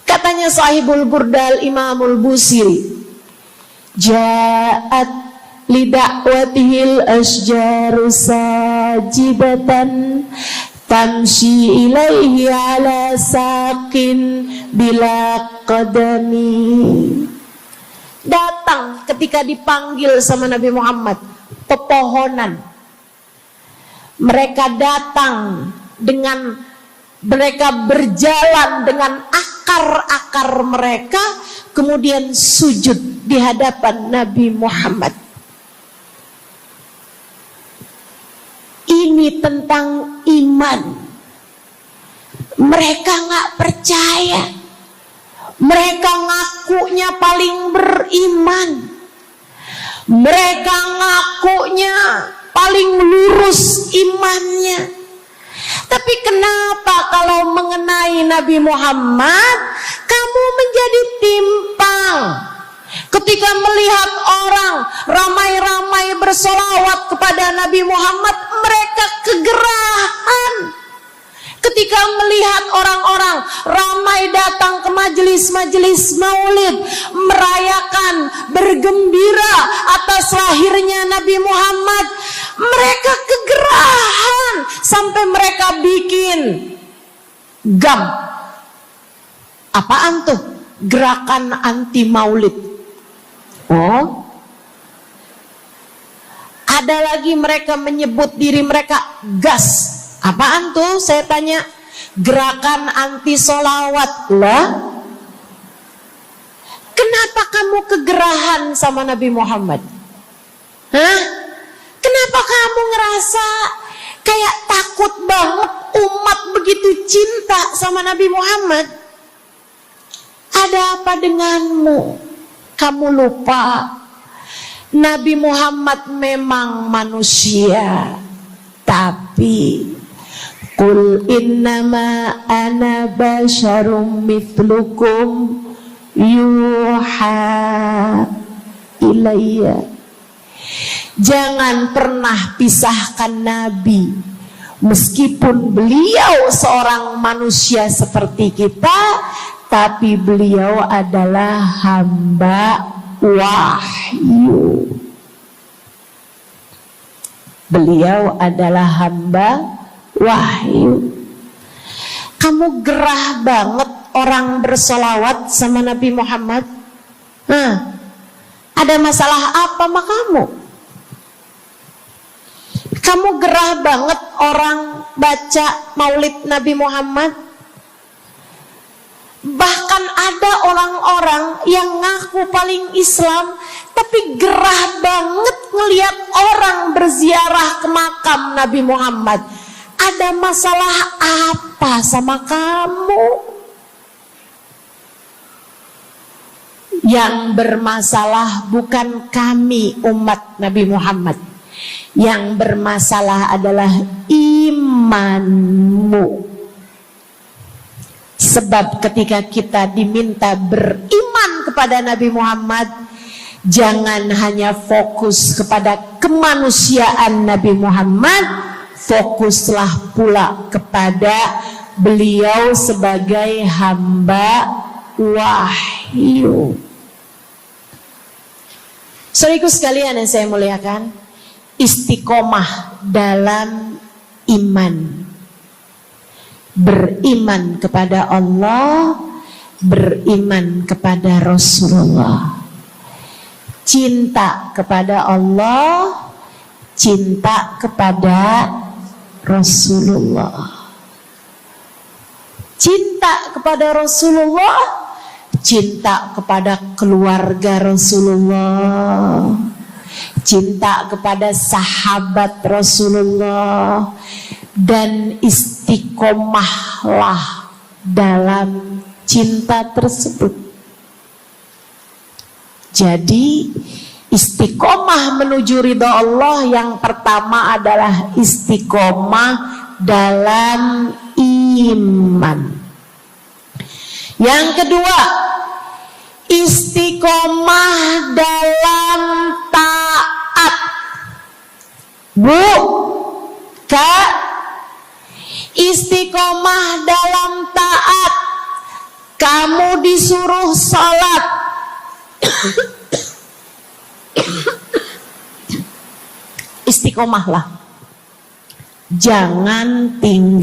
Speaker 2: Katanya Sahibul Burda Imamul Busiri, ja'at lidakwatihil asjaru sajidatan tamshi ilaihi ala saqin bila qadami. Datang ketika dipanggil sama Nabi Muhammad pepohonan. Mereka datang dengan, mereka berjalan dengan akar-akar mereka, kemudian sujud di hadapan Nabi Muhammad. Ini tentang iman. Mereka nggak percaya. Mereka ngakunya paling beriman. Mereka ngakunya paling lurus imannya. Tapi kenapa kalau mengenai Nabi Muhammad kamu menjadi timpang? Ketika melihat orang ramai-ramai bersolawat kepada Nabi Muhammad, mereka kegerahan. Ketika melihat orang-orang ramai datang ke majelis-majelis maulid, merayakan, bergembira atas lahirnya Nabi Muhammad, mereka kegerahan sampai mereka bikin GAM. Apaan tuh? Gerakan anti maulid. Oh, ada lagi mereka menyebut diri mereka GAS. Apaan tuh? Saya tanya. Gerakan anti solawat lah. Kenapa kamu kegerahan sama Nabi Muhammad? Hah? Kenapa kamu ngerasa kayak takut banget umat begitu cinta sama Nabi Muhammad? Ada apa denganmu? Kamu lupa Nabi Muhammad memang manusia, tapi qul innama ana basyarum mithlukum yuha ilayya. Jangan pernah pisahkan Nabi, meskipun beliau seorang manusia seperti kita, tapi beliau adalah hamba wahyu. Beliau adalah hamba wahyu. Kamu gerah banget orang bersolawat sama Nabi Muhammad? Ada masalah apa sama kamu? Kamu gerah banget orang baca maulid Nabi Muhammad? Bahkan ada orang-orang yang ngaku paling Islam, tapi gerah banget ngelihat orang berziarah ke makam Nabi Muhammad. Ada masalah apa sama kamu? Yang bermasalah bukan kami umat Nabi Muhammad. Yang bermasalah adalah imanmu. Sebab ketika kita diminta beriman kepada Nabi Muhammad, jangan hanya fokus kepada kemanusiaan Nabi Muhammad, fokuslah pula kepada beliau sebagai hamba wahyu. Saudaraku sekalian yang saya muliakan, istiqomah dalam iman. Beriman kepada Allah, beriman kepada Rasulullah. Cinta kepada Allah, cinta kepada Rasulullah. Cinta kepada Rasulullah, cinta kepada keluarga Rasulullah, cinta kepada sahabat Rasulullah, dan istiqomahlah dalam cinta tersebut. Jadi istiqomah menuju ridha Allah yang pertama adalah istiqomah dalam iman. Yang kedua, istiqomah dalam taat. Bu, Kak, istiqomah dalam taat. Kamu disuruh sholat, istiqomahlah. Jangan tinggal